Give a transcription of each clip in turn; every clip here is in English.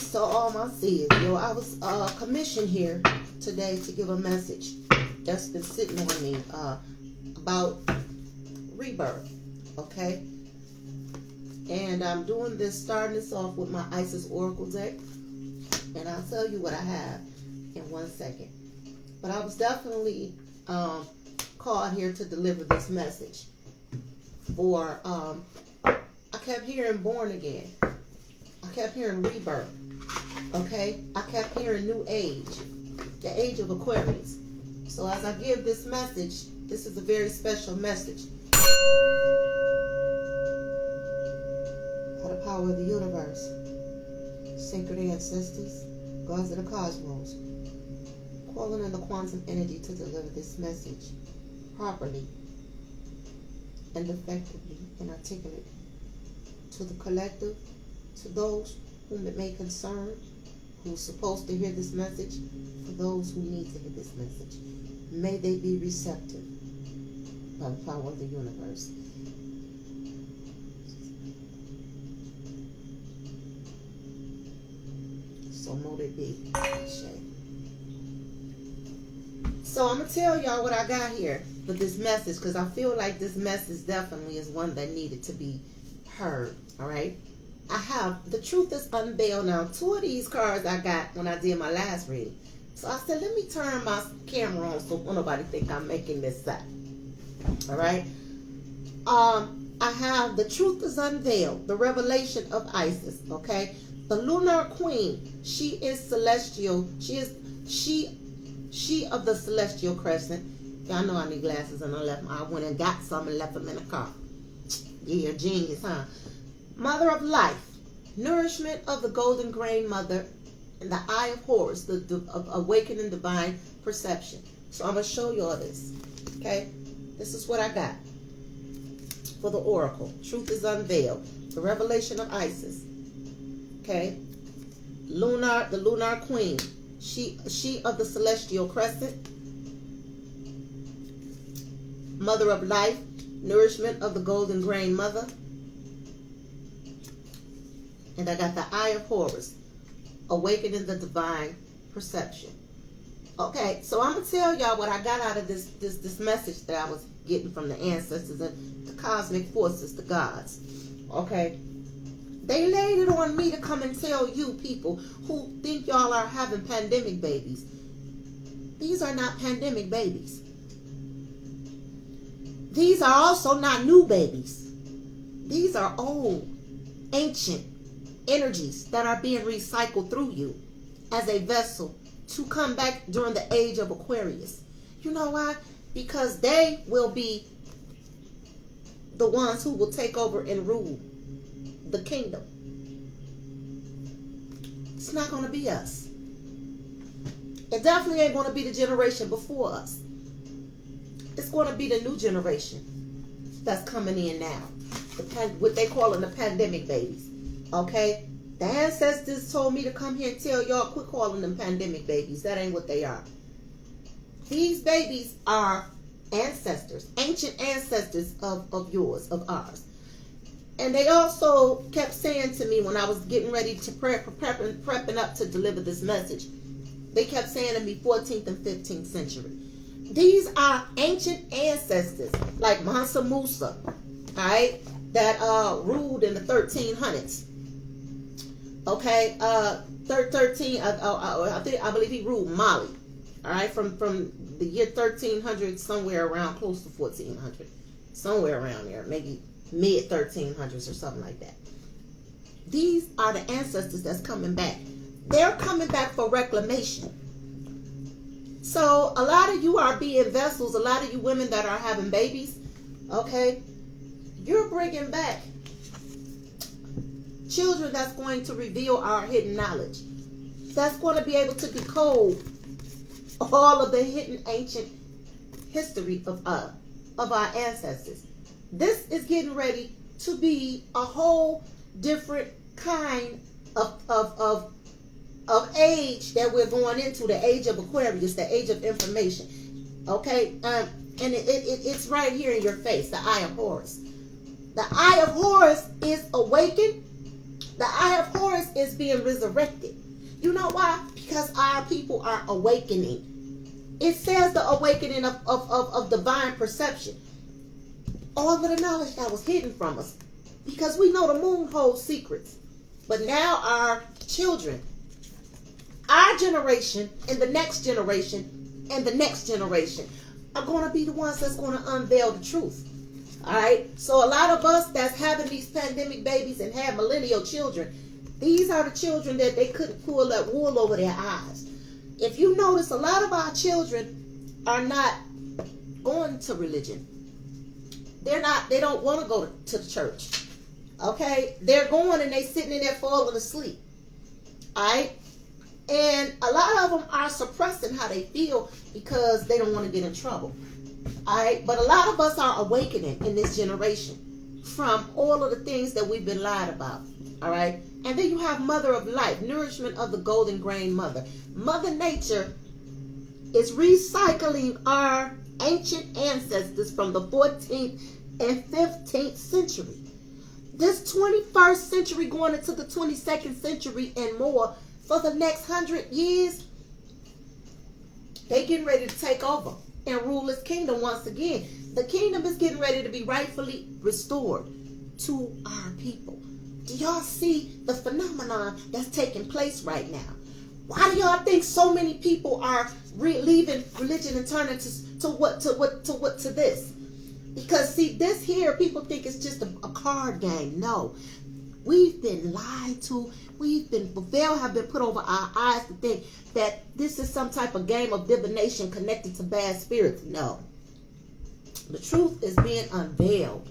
So all my seeds, I was commissioned here today to give a message that's been sitting on me about rebirth, okay? And I'm doing this, starting this off with my Isis Oracle deck, and I'll tell you what I have in 1 second. But I was definitely called here to deliver this message for, I kept hearing born again. I kept hearing rebirth. Okay? I kept hearing new age. The age of Aquarius. So as I give this message, this is a very special message. By the power of the universe, sacred ancestors, gods of the cosmos, calling in the quantum energy to deliver this message properly and effectively and articulately to the collective, to those whom it may concern, who's supposed to hear this message, for those who need to hear this message. May they be receptive by the power of the universe. So mote it be. So I'm going to tell y'all what I got here with this message, because I feel like this message definitely is one that needed to be heard. All right? I have The Truth is Unveiled. Now, 2 of these cards I got when I did my last reading. So I said, let me turn my camera on so nobody think I'm making this up. All right? I have The Truth is Unveiled, the revelation of Isis. Okay? The lunar queen, she is celestial. She of the celestial crescent. Y'all know I need glasses and I went and got some and left them in the car. Yeah, genius, huh? Mother of life, nourishment of the golden grain mother, and the eye of Horus, the awakening divine perception. So I'm going to show you all this. Okay? This is what I got for the oracle. Truth is unveiled. The revelation of Isis. Okay? The lunar queen. She of the celestial crescent. Mother of life, nourishment of the golden grain mother. And I got the eye of Horus, awakening the divine perception. Okay, so I'm going to tell y'all what I got out of this message that I was getting from the ancestors and the cosmic forces, the gods. Okay, they laid it on me to come and tell you people who think y'all are having pandemic babies. These are not pandemic babies. These are also not new babies. These are old, ancient energies that are being recycled through you as a vessel to come back during the age of Aquarius. You know why? Because they will be the ones who will take over and rule the kingdom. It's not going to be us. It definitely ain't going to be the generation before us. It's going to be the new generation that's coming in now. What they calling the pandemic babies. Okay? The ancestors told me to come here and tell y'all, quit calling them pandemic babies. That ain't what they are. These babies are ancestors, ancient ancestors of yours, of ours. And they also kept saying to me when I was getting ready to prepping up to deliver this message, they kept saying to me 14th and 15th century. These are ancient ancestors like Mansa Musa, all right, that ruled in the 1300s. Okay, 13. I believe he ruled Mali. All right, from the year 1300 somewhere around close to 1400, somewhere around there, maybe mid 1300s or something like that. These are the ancestors that's coming back. They're coming back for reclamation. So a lot of you are being vessels. A lot of you women that are having babies, okay, you're bringing back children that's going to reveal our hidden knowledge. That's going to be able to decode all of the hidden ancient history of our ancestors. This is getting ready to be a whole different kind of age that we're going into, the age of Aquarius, the age of information. Okay, and it's right here in your face, the eye of Horus. The eye of Horus is awakened. The eye of Horus is being resurrected. You know why? Because our people are awakening. It says the awakening of divine perception. All of the knowledge that was hidden from us. Because we know the moon holds secrets. But now our children, our generation, and the next generation, and the next generation are going to be the ones that's going to unveil the truth. All right? So a lot of us that's having these pandemic babies and have millennial children, these are the children that they couldn't pull that wool over their eyes. If you notice, a lot of our children are not going to religion. They don't want to go to the church. Okay? They're going and they sitting in there falling asleep. Alright? And a lot of them are suppressing how they feel because they don't want to get in trouble. Alright? But a lot of us are awakening in this generation from all of the things that we've been lied about. Alright? And then you have Mother of Life, nourishment of the golden grain mother. Mother Nature is recycling our ancient ancestors from the 14th and 15th century. This 21st century going into the 22nd century and more, for the next 100 years, they getting ready to take over and rule this kingdom once again. The kingdom is getting ready to be rightfully restored to our people. Do y'all see the phenomenon that's taking place right now? Why do y'all think so many people are leaving religion and turning to this? Because see, this here, people think it's just a card game. No. We've been lied to. The veil have been put over our eyes to think that this is some type of game of divination connected to bad spirits. No. The truth is being unveiled.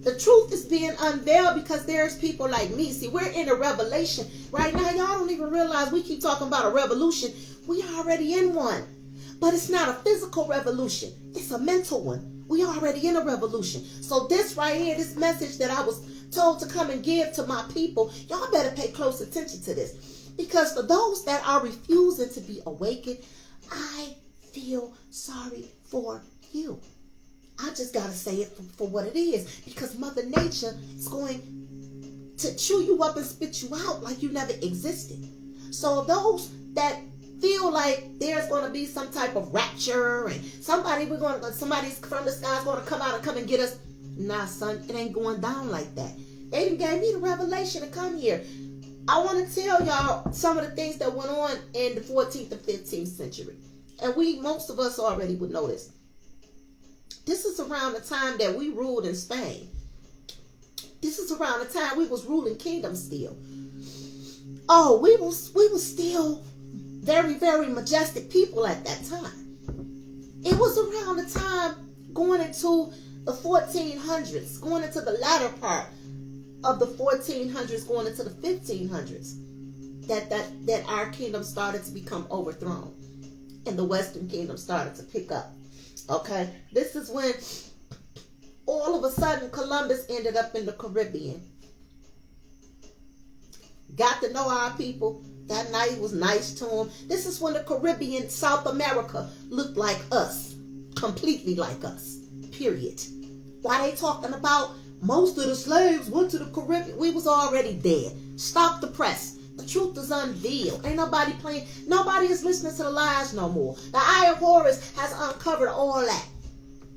The truth is being unveiled because there's people like me. See, we're in a revelation. Right now, y'all don't even realize we keep talking about a revolution. We are already in one. But it's not a physical revolution. It's a mental one. We already in a revolution. So this right here, this message that I was told to come and give to my people, y'all better pay close attention to this. Because for those that are refusing to be awakened, I feel sorry for you. I just got to say it for what it is. Because Mother Nature is going to chew you up and spit you out like you never existed. So those that feel like there's going to be some type of rapture and somebody from the sky is going to come out and come and get us. Nah, son, it ain't going down like that. They done gave me the revelation to come here. I want to tell y'all some of the things that went on in the 14th and 15th century. And most of us already would know this. This is around the time that we ruled in Spain. This is around the time we was ruling kingdoms still. Oh, we was still very, very majestic people at that time. It was around the time going into the 1400s, going into the latter part of the 1400s, going into the 1500s, that our kingdom started to become overthrown and the Western kingdom started to pick up. Okay, this is when all of a sudden Columbus ended up in the Caribbean. Got to know our people. That night was nice to them. This is when the Caribbean, South America, looked like us. Completely like us. Period. Why they talking about most of the slaves went to the Caribbean? We was already dead. Stop the press. The truth is unveiled. Ain't nobody playing. Nobody is listening to the lies no more. The eye of Horus has uncovered all that.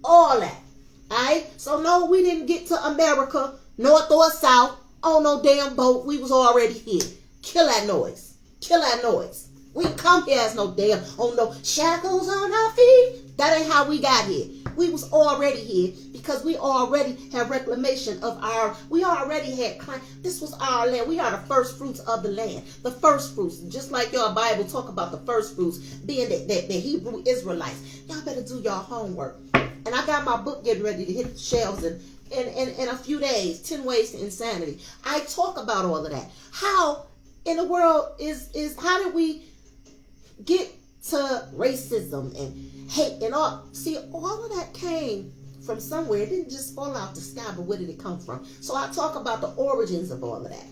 All that. Alright? So no, we didn't get to America, north or south, on no damn boat. We was already here. Kill that noise. Kill that noise. We didn't come here as no damn, no shackles on our feet. That ain't how we got here. We was already here because we already had reclamation of we already had, this was our land. We are the first fruits of the land. The first fruits, just like your Bible talk about the first fruits being the Hebrew Israelites. Y'all better do your homework. And I got my book getting ready to hit the shelves in a few days, 10 Ways to Insanity. I talk about all of that. How in the world how did we get to racism and hate and all? See, all of that came from somewhere. It didn't just fall out the sky, but where did it come from? So I talk about the origins of all of that.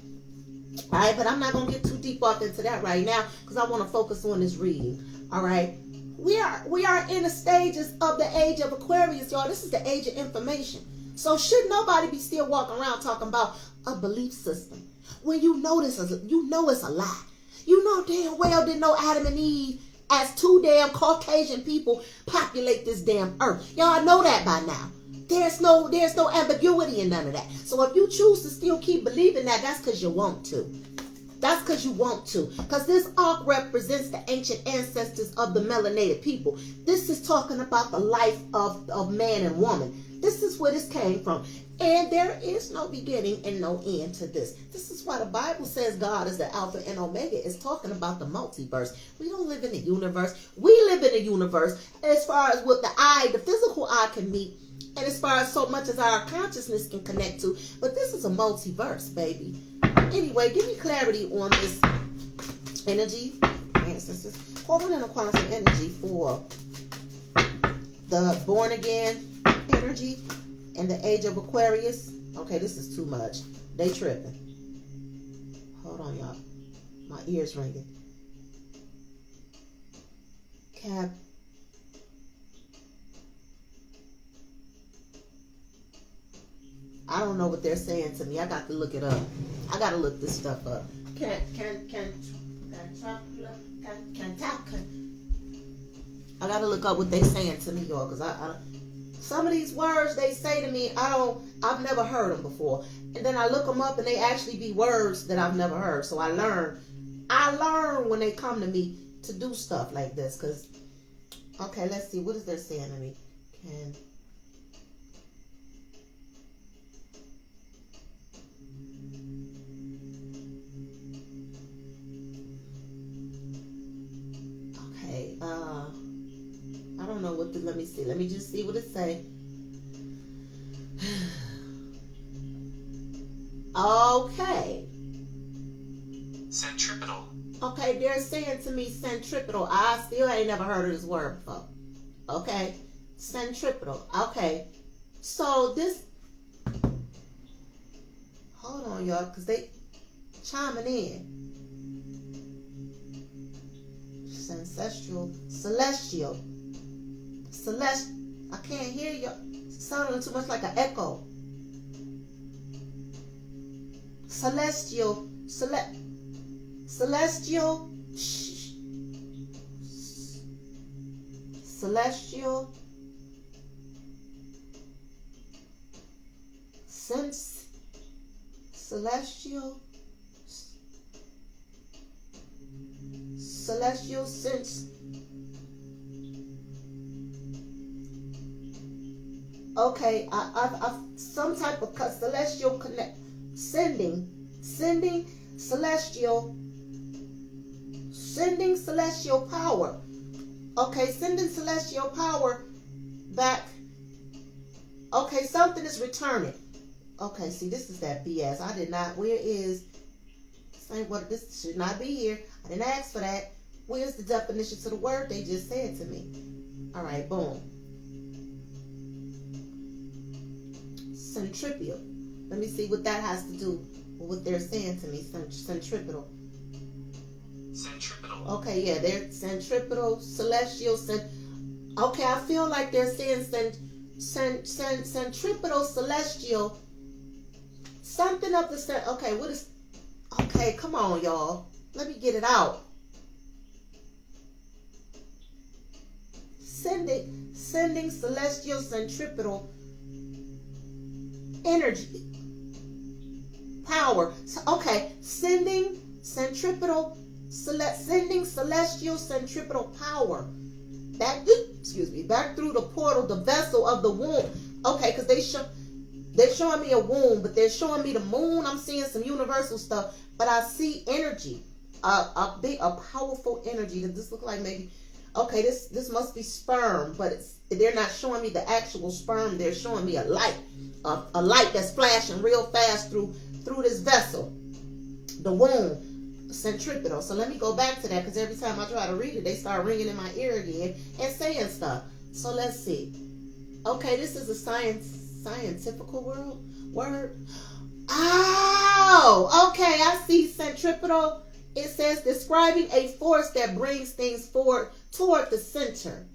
All right, but I'm not going to get too deep off into that right now because I want to focus on this reading. All right, we are in the stages of the age of Aquarius, y'all. This is the age of information. So should nobody be still walking around talking about a belief system when you know it's a lie? You know damn well didn't know Adam and Eve as two damn Caucasian people populate this damn earth. Y'all know that by now. There's no ambiguity in none of that. So if you choose to still keep believing that, that's because you want to. That's because you want to. Because this ark represents the ancient ancestors of the melanated people. This is talking about the life of man and woman. This is where this came from. And there is no beginning and no end to this. This is why the Bible says God is the Alpha and Omega. It's talking about the multiverse. We don't live in a universe. We live in a universe as far as what the physical eye can meet, and as far as so much as our consciousness can connect to. But this is a multiverse, baby. Anyway, give me clarity on this energy, ancestors. Holding in a quantum energy for the born again energy and the age of Aquarius. Okay, this is too much. They tripping. Hold on, y'all. My ears ringing. Cap. I don't know what they're saying to me. I got to look it up. I got to look this stuff up. I got to look up what they're saying to me, y'all, because I some of these words they say to me, I've never heard them before. And then I look them up and they actually be words that I've never heard. So I learn when they come to me to do stuff like this. Because, okay, let's see. What is they saying to me? Okay, I don't know what to, let me see. Let me just see what it say. Okay. Centripetal. Okay, they're saying to me centripetal. I still ain't never heard of this word before. Okay, centripetal. Okay, so this. Hold on, y'all, because they chiming in. Ancestral, celestial. I can't hear you. Sounding too much like an echo. Celestial. Celestial. Celestial. Celestial sense. Okay, I've some type of celestial connect, sending celestial power. Okay, sending celestial power back. Okay, something is returning. Okay, see, this is that BS. I did not. Where is? This ain't what. This should not be here. I didn't ask for that. Where's the definition to the word they just said to me? All right, boom. Centripetal. Let me see what that has to do with what they're saying to me. Centripetal. Centripetal. Okay, yeah, they're centripetal, celestial. Okay, I feel like they're saying centripetal, celestial. Something of the okay, what is? Okay, come on, y'all. Let me get it out. Sending celestial centripetal energy, power. So, okay, sending centripetal, sending celestial centripetal power back. Excuse me, back through the portal, the vessel of the womb. Okay, because they're showing me a womb, but they're showing me the moon. I'm seeing some universal stuff, but I see energy, a powerful energy. Does this look like maybe? Okay, this must be sperm, but they're not showing me the actual sperm. They're showing me a light that's flashing real fast through this vessel, the womb, centripetal. So let me go back to that, because every time I try to read it, they start ringing in my ear again and saying stuff. So let's see. Okay, this is a scientifical word. Oh, okay, I see centripetal. It says describing a force that brings things forward toward the center.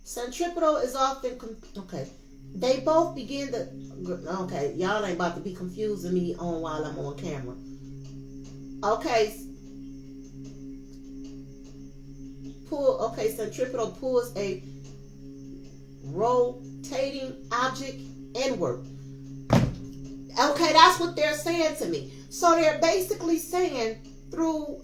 Centripetal is often okay. They both begin to. Okay, y'all ain't about to be confusing me on while I'm on camera. Okay. Centripetal pulls a rotating object inward. Okay, that's what they're saying to me. So they're basically saying through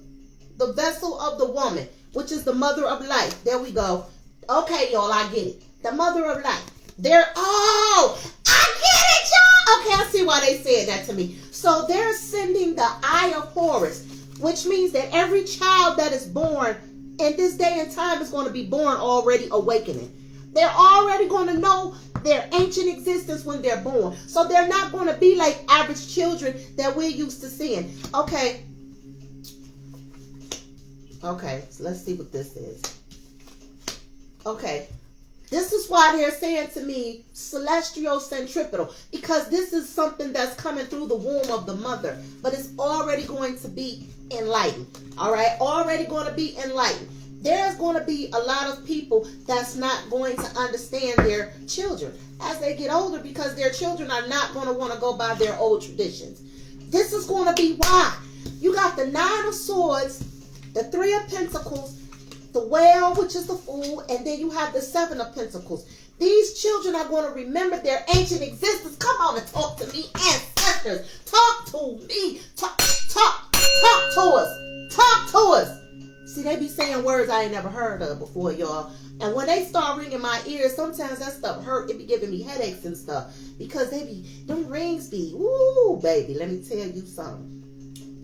the vessel of the woman, which is the mother of life. There we go. Okay, y'all, I get it. The mother of life. I get it, y'all. Okay, I see why they said that to me. So they're sending the eye of Horus, which means that every child that is born in this day and time is going to be born already awakening. They're already going to know their ancient existence when they're born. So they're not going to be like average children that we're used to seeing. Okay. Okay, so let's see what this is. Okay. This is why they're saying to me celestial centripetal, because this is something that's coming through the womb of the mother, but it's already going to be enlightened. All right, already going to be enlightened. There's going to be a lot of people that's not going to understand their children as they get older, because their children are not going to want to go by their old traditions. This is going to be why. You got the 9 of Swords, the 3 of Pentacles, the Whale, which is the Fool, and then you have the 7 of Pentacles. These children are going to remember their ancient existence. Come on and talk to me, ancestors. Talk to me. Talk to us. Talk to us. See, they be saying words I ain't never heard of before, y'all. And when they start ringing my ears, sometimes that stuff hurt. It be giving me headaches and stuff. Because them rings be, ooh, baby, let me tell you something.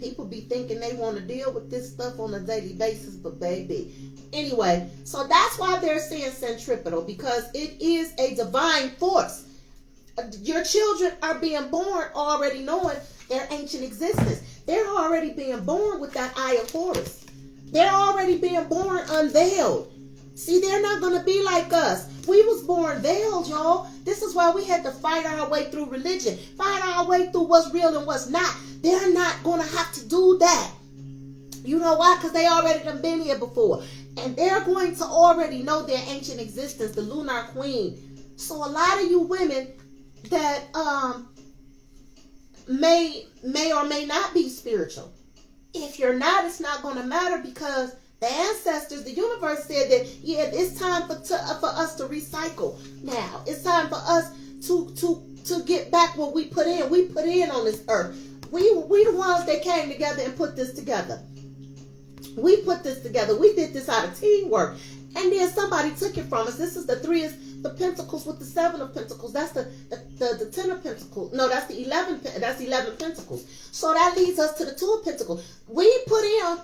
People be thinking they want to deal with this stuff on a daily basis, but baby. Anyway, so that's why they're saying centripetal, because it is a divine force. Your children are being born already knowing their ancient existence. They're already being born with that eye of Horus. They're already being born unveiled. See, they're not going to be like us. We was born veiled, y'all. This is why we had to fight our way through religion. Fight our way through what's real and what's not. They're not going to have to do that. You know why? Because they already done been here before. And they're going to already know their ancient existence, the lunar queen. So a lot of you women that may or may not be spiritual. If you're not, it's not going to matter, because the ancestors, the universe said that, yeah, it's time for us to recycle now. It's time for us to get back what we put in. We put in on this earth. We the ones that came together and put this together. We put this together. We did this out of teamwork. And then somebody took it from us. This is the 3 of the Pentacles with the 7 of Pentacles. That's the 10 of Pentacles. No, that's the 11. That's 11 Pentacles. So that leads us to the 2 of Pentacles. We put in.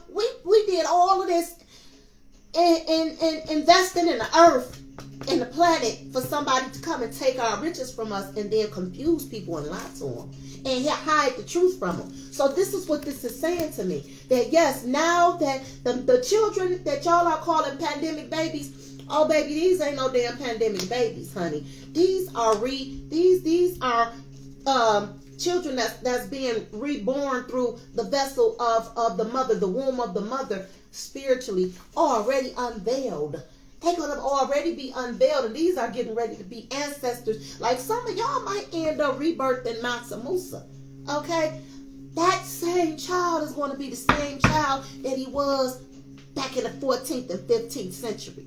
We did all of this in investing in the earth and the planet for somebody to come and take our riches from us and then confuse people and lie to them and hide the truth from them. So this is what this is saying to me. That yes, now that the children that y'all are calling pandemic babies, oh baby, these ain't no damn pandemic babies, honey. These are children that's being reborn through the vessel of the mother, the womb of the mother, spiritually already unveiled. They're going to already be unveiled, and these are getting ready to be ancestors. Like some of y'all might end up rebirthing Mansa Musa. Okay? That same child is going to be the same child that he was back in the 14th and 15th century.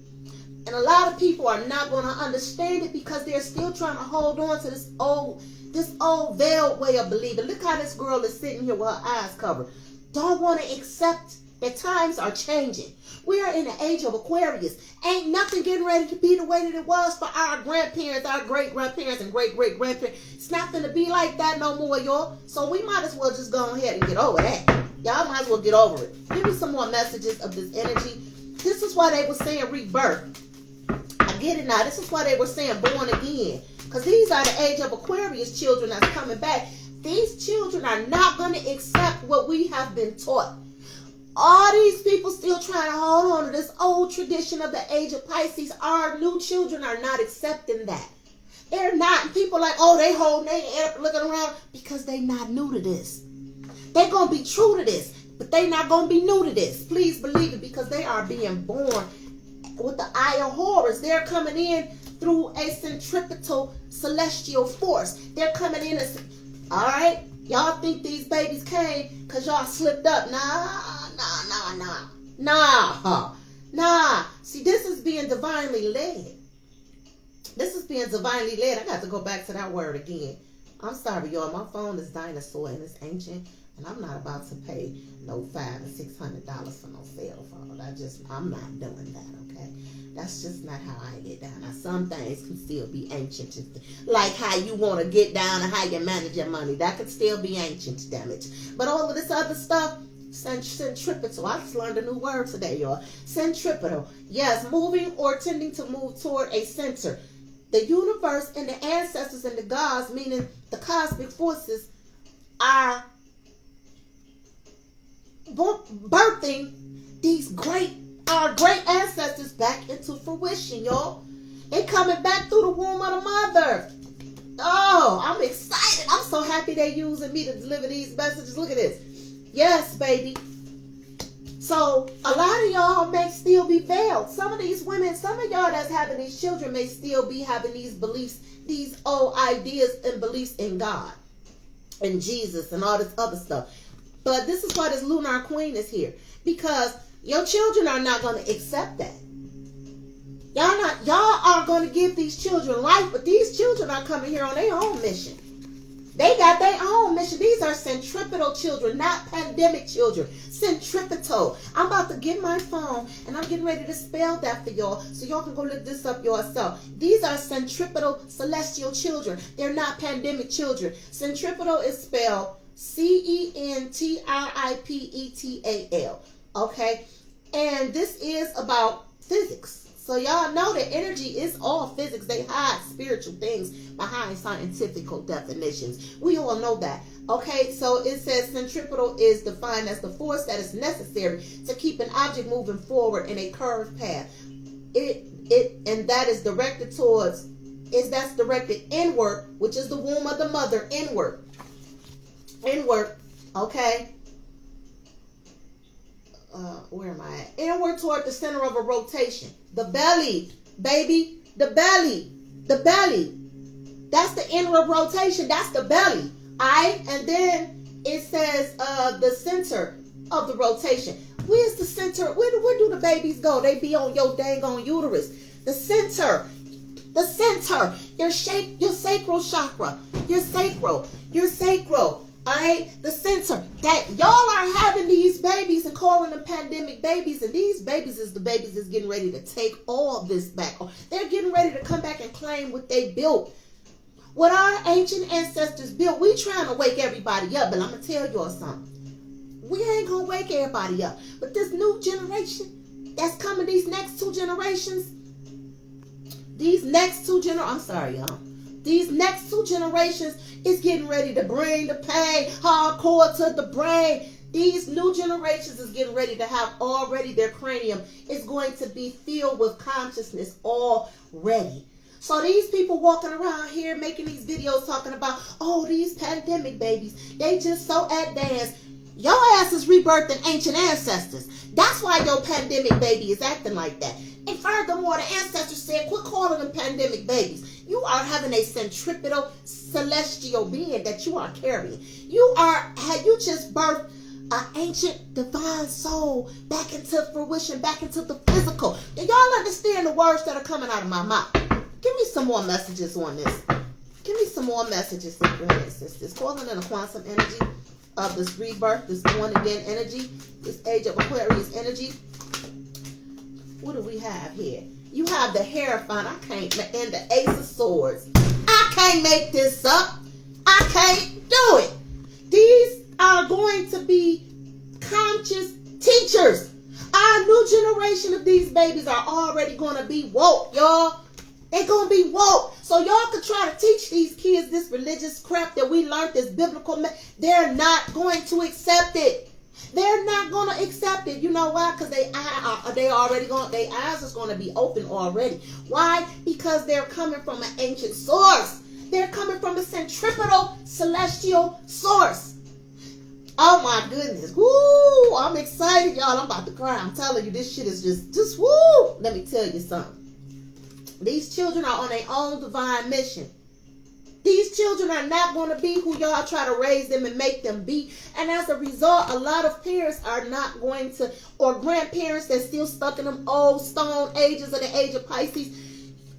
And a lot of people are not going to understand it because they're still trying to hold on to this old veiled way of believing. Look how this girl is sitting here with her eyes covered. Don't want to accept that times are changing. We are in the age of Aquarius. Ain't nothing getting ready to be the way that it was for our grandparents, our great-grandparents, and great-great-grandparents. It's not going to be like that no more, y'all. So we might as well just go ahead and get over that. Y'all might as well get over it. Give me some more messages of this energy. This is why they were saying rebirth. I get it now. This is why they were saying born again. Because these are the age of Aquarius children that's coming back. These children are not going to accept what we have been taught. All these people still trying to hold on to this old tradition of the age of Pisces. Our new children are not accepting that. They're not. People are like, oh, they holding their head up looking around because they not new to this. They're going to be true to this, but they not going to be new to this. Please believe it, because they are being born with the eye of Horus. They're coming in through a centripetal celestial force. They're coming in as, all right? Y'all think these babies came because y'all slipped up. Nah. See, this is being divinely led. This is being divinely led. I got to go back to that word again. I'm sorry, y'all. My phone is dinosaur and it's ancient. And I'm not about to pay no $500 and $600 for no cell phone. I'm not doing that, okay? That's just not how I get down. Now, some things can still be ancient. Like how you want to get down and how you manage your money. That could still be ancient, damn it. But all of this other stuff, centripetal. I just learned a new word today, y'all. Centripetal. Yes, moving or tending to move toward a center. The universe and the ancestors and the gods, meaning the cosmic forces, are birthing our great ancestors back into fruition, y'all. They coming back through the womb of the mother. Oh, I'm excited. I'm so happy they using me to deliver these messages. Look at this. Yes, baby. So a lot of y'all may still be veiled. Some of these women, some of y'all that's having these children may still be having these beliefs, these old ideas and beliefs in God and Jesus and all this other stuff. But this is why this lunar queen is here. Because your children are not going to accept that. Y'all are going to give these children life, but these children are coming here on their own mission. They got their own mission. These are centripetal children, not pandemic children. Centripetal. I'm about to get my phone and I'm getting ready to spell that for y'all so y'all can go look this up yourself. These are centripetal celestial children. They're not pandemic children. Centripetal is spelled CENTRIPETAL. Okay? And this is about physics. So y'all know that energy is all physics. They hide spiritual things behind scientific definitions. We all know that. Okay, so it says centripetal is defined as the force that is necessary to keep an object moving forward in a curved path. And that is directed that's directed inward, which is the womb of the mother, inward, okay? Where am I at? Inward toward the center of a rotation. The belly, baby, the belly. That's the inward rotation. That's the belly. Alright, and then it says the center of the rotation. Where's the center? Where do the babies go? They be on your dang on uterus. The center. Your sacral chakra. Your sacral. Alright, the center. That y'all are having these babies and calling them pandemic babies, and these babies is the babies that's getting ready to take all this back. They're getting ready to come back and claim what they built. What our ancient ancestors built. We trying to wake everybody up, but I'm gonna tell y'all something. We ain't gonna wake everybody up. But this new generation that's coming, these next two generations is getting ready to bring the pain hardcore to the brain. These new generations is getting ready to have already their cranium is going to be filled with consciousness already. So these people walking around here making these videos talking about, oh, these pandemic babies, they just so advanced. Your ass is rebirthing ancient ancestors. That's why your pandemic baby is acting like that. And furthermore, the ancestors said, quit calling them pandemic babies. You are having a centripetal celestial being that you are carrying. You just birthed an ancient divine soul back into fruition, back into the physical. Do y'all understand the words that are coming out of my mouth? Give me some more messages on this. Give me some more messages, sisters. Calling in a quantum energy of this rebirth, this born again energy, this age of Aquarius energy. What do we have here? You have the Hierophant. And the Ace of Swords. I can't make this up. I can't do it. These are going to be conscious teachers. Our new generation of these babies are already going to be woke, y'all. They're going to be woke. So y'all could try to teach these kids this religious crap that we learned, this biblical. They're not going to accept it. They're not going to accept it. You know why? Because their eyes is going to be open already. Why? Because they're coming from an ancient source. They're coming from a centripetal celestial source. Oh my goodness. Woo! I'm excited, y'all. I'm about to cry. I'm telling you, this shit is just woo! Let me tell you something. These children are on their own divine mission. These children are not going to be who y'all try to raise them and make them be. And as a result, a lot of parents are not going to, or grandparents that's still stuck in them old stone ages of the age of Pisces,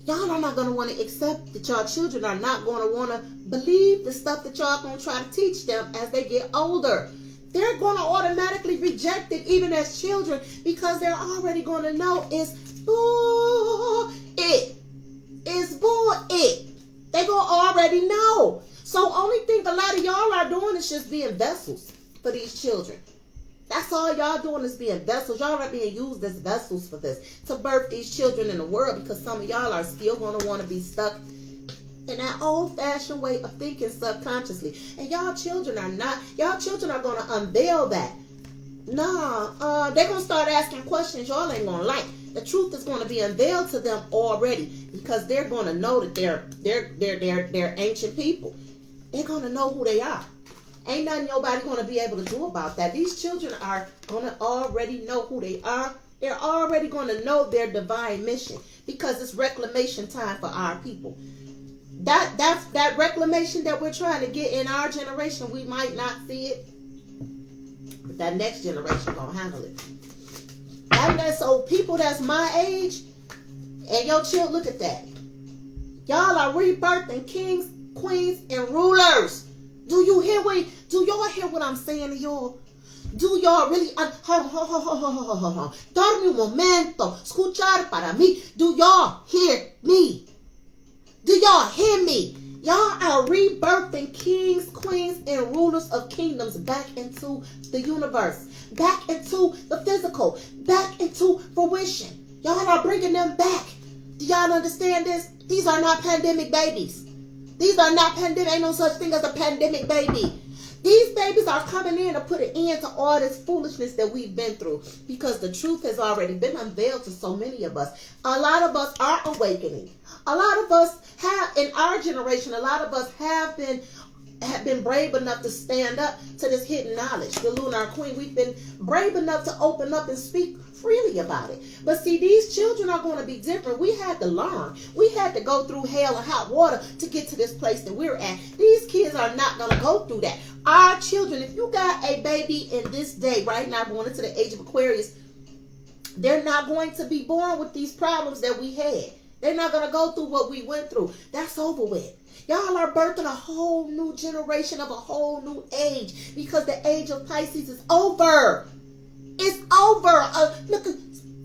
y'all are not going to want to accept that y'all children are not going to want to believe the stuff that y'all going to try to teach them as they get older. They're going to automatically reject it even as children because they're already going to know it's bull it. It's bull it. They going to already know. So only thing a lot of y'all are doing is just being vessels for these children. That's all y'all doing is being vessels. Y'all are being used as vessels for this. To birth these children in the world because some of y'all are still going to want to be stuck in that old-fashioned way of thinking subconsciously. And y'all children are not. Y'all children are going to unveil that. Nah, they're going to start asking questions y'all ain't going to like. The truth is going to be unveiled to them already because they're going to know that they're ancient people. They're going to know who they are. Ain't nothing nobody going to be able to do about that. These children are going to already know who they are. They're already going to know their divine mission because it's reclamation time for our people. That reclamation that we're trying to get in our generation, we might not see it, but that next generation going to handle it. So people that's my age and your children, look at that. Y'all are rebirthing kings, queens, and rulers. Do y'all hear what I'm saying to y'all? Do y'all really? Darme un momento. Escuchar para mí. Do y'all hear me? Do y'all hear me? Y'all are rebirthing kings, queens, and rulers of kingdoms back into the universe, back into the physical, back into fruition. Y'all are bringing them back. Do y'all understand this? These are not pandemic babies. These are not pandemic. Ain't no such thing as a pandemic baby. These babies are coming in to put an end to all this foolishness that we've been through because the truth has already been unveiled to so many of us. A lot of us are awakening. A lot of us have, in our generation, a lot of us have been brave enough to stand up to this hidden knowledge. The Lunar Queen, we've been brave enough to open up and speak freely about it. But see, these children are going to be different. We had to learn. We had to go through hell and hot water to get to this place that we're at. These kids are not going to go through that. Our children, if you got a baby in this day, right now, going into the age of Aquarius, they're not going to be born with these problems that we had. They're not going to go through what we went through. That's over with. Y'all are birthing a whole new generation of a whole new age because the age of Pisces is over. It's over.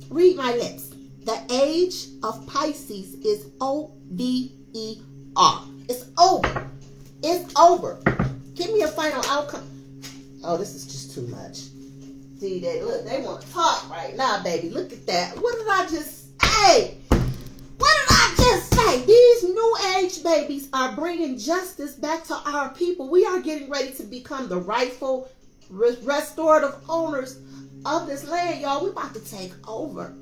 Read my lips. The age of Pisces is O-V-E-R. It's over. It's over. Give me a final outcome. Oh, this is just too much. See, they want to talk right now, baby. Look at that. What did I just say? What did I just say? These new age babies are bringing justice back to our people. We are getting ready to become the rightful restorative owners of this land, y'all. We about to take over.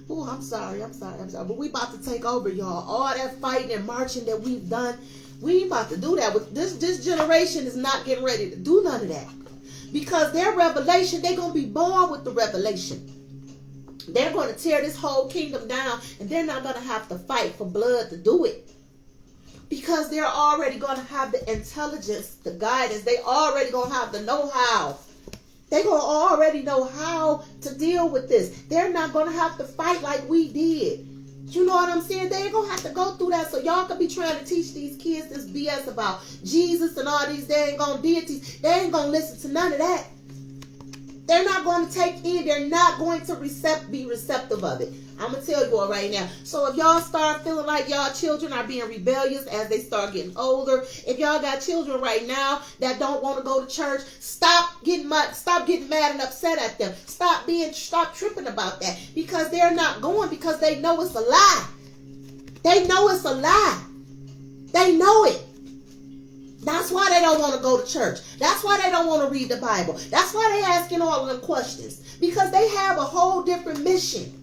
Oh, I'm sorry. But we about to take over, y'all. All that fighting and marching that we've done, we about to do that. With this generation is not getting ready to do none of that. Because their revelation, they're going to be born with the revelation. They're going to tear this whole kingdom down, and they're not going to have to fight for blood to do it. Because they're already going to have the intelligence, the guidance. They already going to have the know-how. They're going to already know how to deal with this. They're not going to have to fight like we did. You know what I'm saying? They ain't going to have to go through that. So y'all could be trying to teach these kids this BS about Jesus and all these dang on deities. They ain't going to listen to none of that. They're not going to take in. They're not going to be receptive of it. I'm going to tell you all right now. So if y'all start feeling like y'all children are being rebellious as they start getting older, if y'all got children right now that don't want to go to church, stop getting mad and upset at them. Stop tripping about that. Because they're not going because they know it's a lie. They know it's a lie. They know it. That's why they don't want to go to church. That's why they don't want to read the Bible. That's why they're asking all of them questions. Because they have a whole different mission.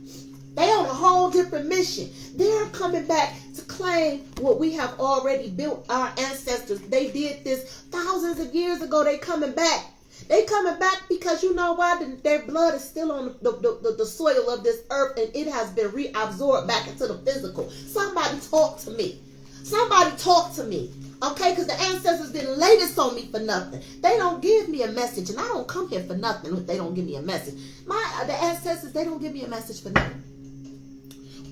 They on a whole different mission. They're coming back to claim what we have already built. Our ancestors, they did this thousands of years ago. They coming back. They coming back because you know why? Their blood is still on the soil of this earth, and it has been reabsorbed back into the physical. Somebody talk to me. Somebody talk to me. Okay, because the ancestors didn't lay this on me for nothing. They don't give me a message, and I don't come here for nothing if they don't give me a message. The ancestors, they don't give me a message for nothing.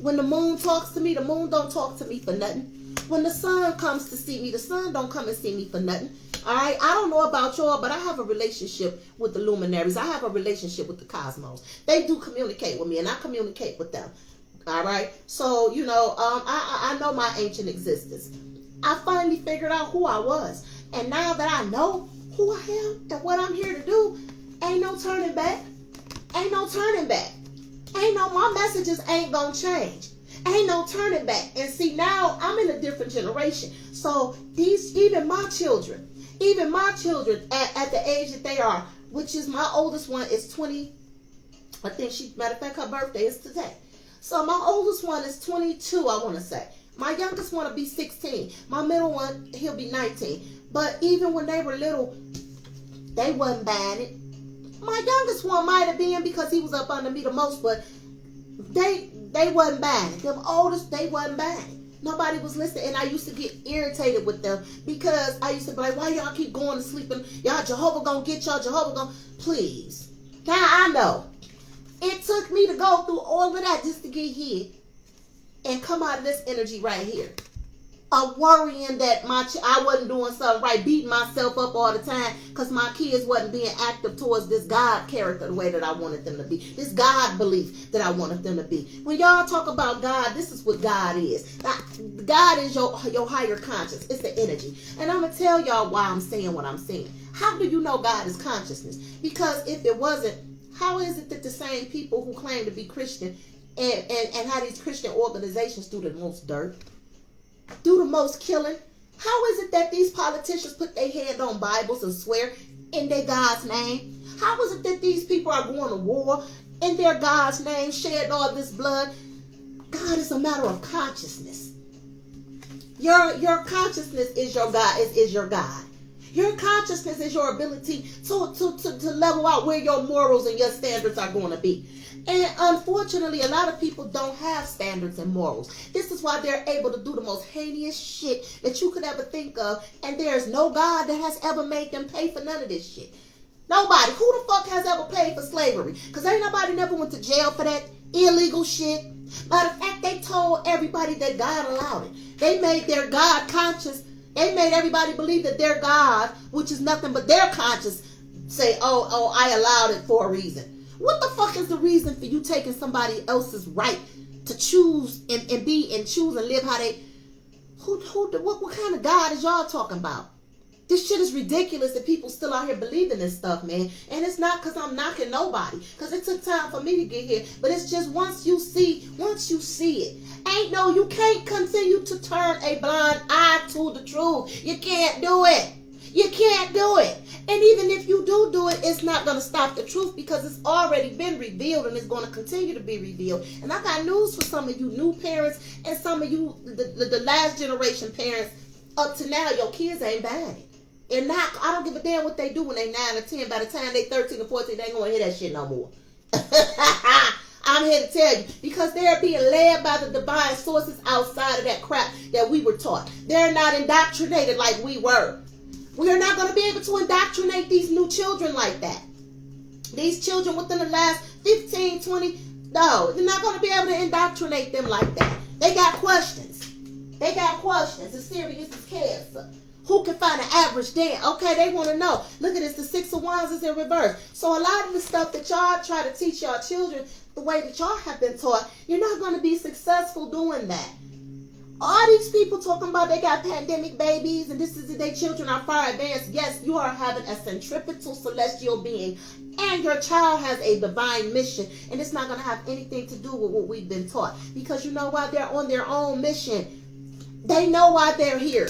When the moon talks to me, the moon don't talk to me for nothing. When the sun comes to see me, the sun don't come and see me for nothing. All right, I don't know about y'all, but I have a relationship with the luminaries. I have a relationship with the cosmos. They do communicate with me, and I communicate with them. All right, so I know my ancient existence. I finally figured out who I was, and now that I know who I am and what I'm here to do, ain't no turning back. Ain't no turning back. My messages ain't gonna change. Ain't no turning back. And see, now I'm in a different generation. So even my children at the age that they are, which is my oldest one is 20. I think matter of fact, her birthday is today. So my oldest one is 22, I want to say. My youngest one will be 16. My middle one, he'll be 19. But even when they were little, they wasn't buying it. My youngest one might have been because he was up under me the most, but they wasn't buying it. Them oldest, they wasn't buying it. Nobody was listening, and I used to get irritated with them because I used to be like, why y'all keep going to sleep? And y'all, Jehovah gonna get y'all, Jehovah gonna... Please. Now I know. It took me to go through all of that just to get here and come out of this energy right here. Of worrying that I wasn't doing something right, beating myself up all the time because my kids wasn't being active towards this God character the way that I wanted them to be. This God belief that I wanted them to be. When y'all talk about God, this is what God is. God is your higher conscience. It's the energy. And I'm going to tell y'all why I'm saying what I'm saying. How do you know God is consciousness? Because if it wasn't, how is it that the same people who claim to be Christian and how these Christian organizations do the most dirt, do the most killing? How is it that these politicians put their hand on Bibles and swear in their God's name? How is it that these people are going to war in their God's name, shed all this blood? God is a matter of consciousness. Your consciousness is your God. Is your God. Your consciousness is your ability to level out where your morals and your standards are going to be. And unfortunately, a lot of people don't have standards and morals. This is why they're able to do the most heinous shit that you could ever think of. And there's no God that has ever made them pay for none of this shit. Nobody. Who the fuck has ever paid for slavery? Because ain't nobody never went to jail for that illegal shit. Matter of fact, they told everybody that God allowed it. They made their God conscious. They made everybody believe that their God, which is nothing but their conscience, say, oh, I allowed it for a reason. What the fuck is the reason for you taking somebody else's right to choose and choose and live how they... What kind of God is y'all talking about? This shit is ridiculous that people still out here believing this stuff, man. And it's not because I'm knocking nobody, because it took time for me to get here. But it's just once you see it, you can't continue to turn a blind eye to the truth. You can't do it. You can't do it. And even if you do it, it's not going to stop the truth because it's already been revealed and it's going to continue to be revealed. And I got news for some of you new parents and some of you, the last generation parents. Up to now, your kids ain't buying it. And not, I don't give a damn what they do when they 9 or 10. By the time they 13 or 14, they ain't going to hear that shit no more. I'm here to tell you, because they're being led by the divine sources outside of that crap that we were taught. They're not indoctrinated like we were. We're not going to be able to indoctrinate these new children like that. These children within the last 15, 20, no, you're not going to be able to indoctrinate them like that. They got questions. They got questions as serious as cancer. Who can find an average dance? Okay, they want to know. Look at this, the 6 of Wands is in reverse. So a lot of the stuff that y'all try to teach y'all children, the way that y'all have been taught, you're not going to be successful doing that. All these people talking about they got pandemic babies and this is their children are far advanced. Yes, you are having a centripetal celestial being and your child has a divine mission, and it's not going to have anything to do with what we've been taught, because you know why? They're on their own mission. They know why they're here.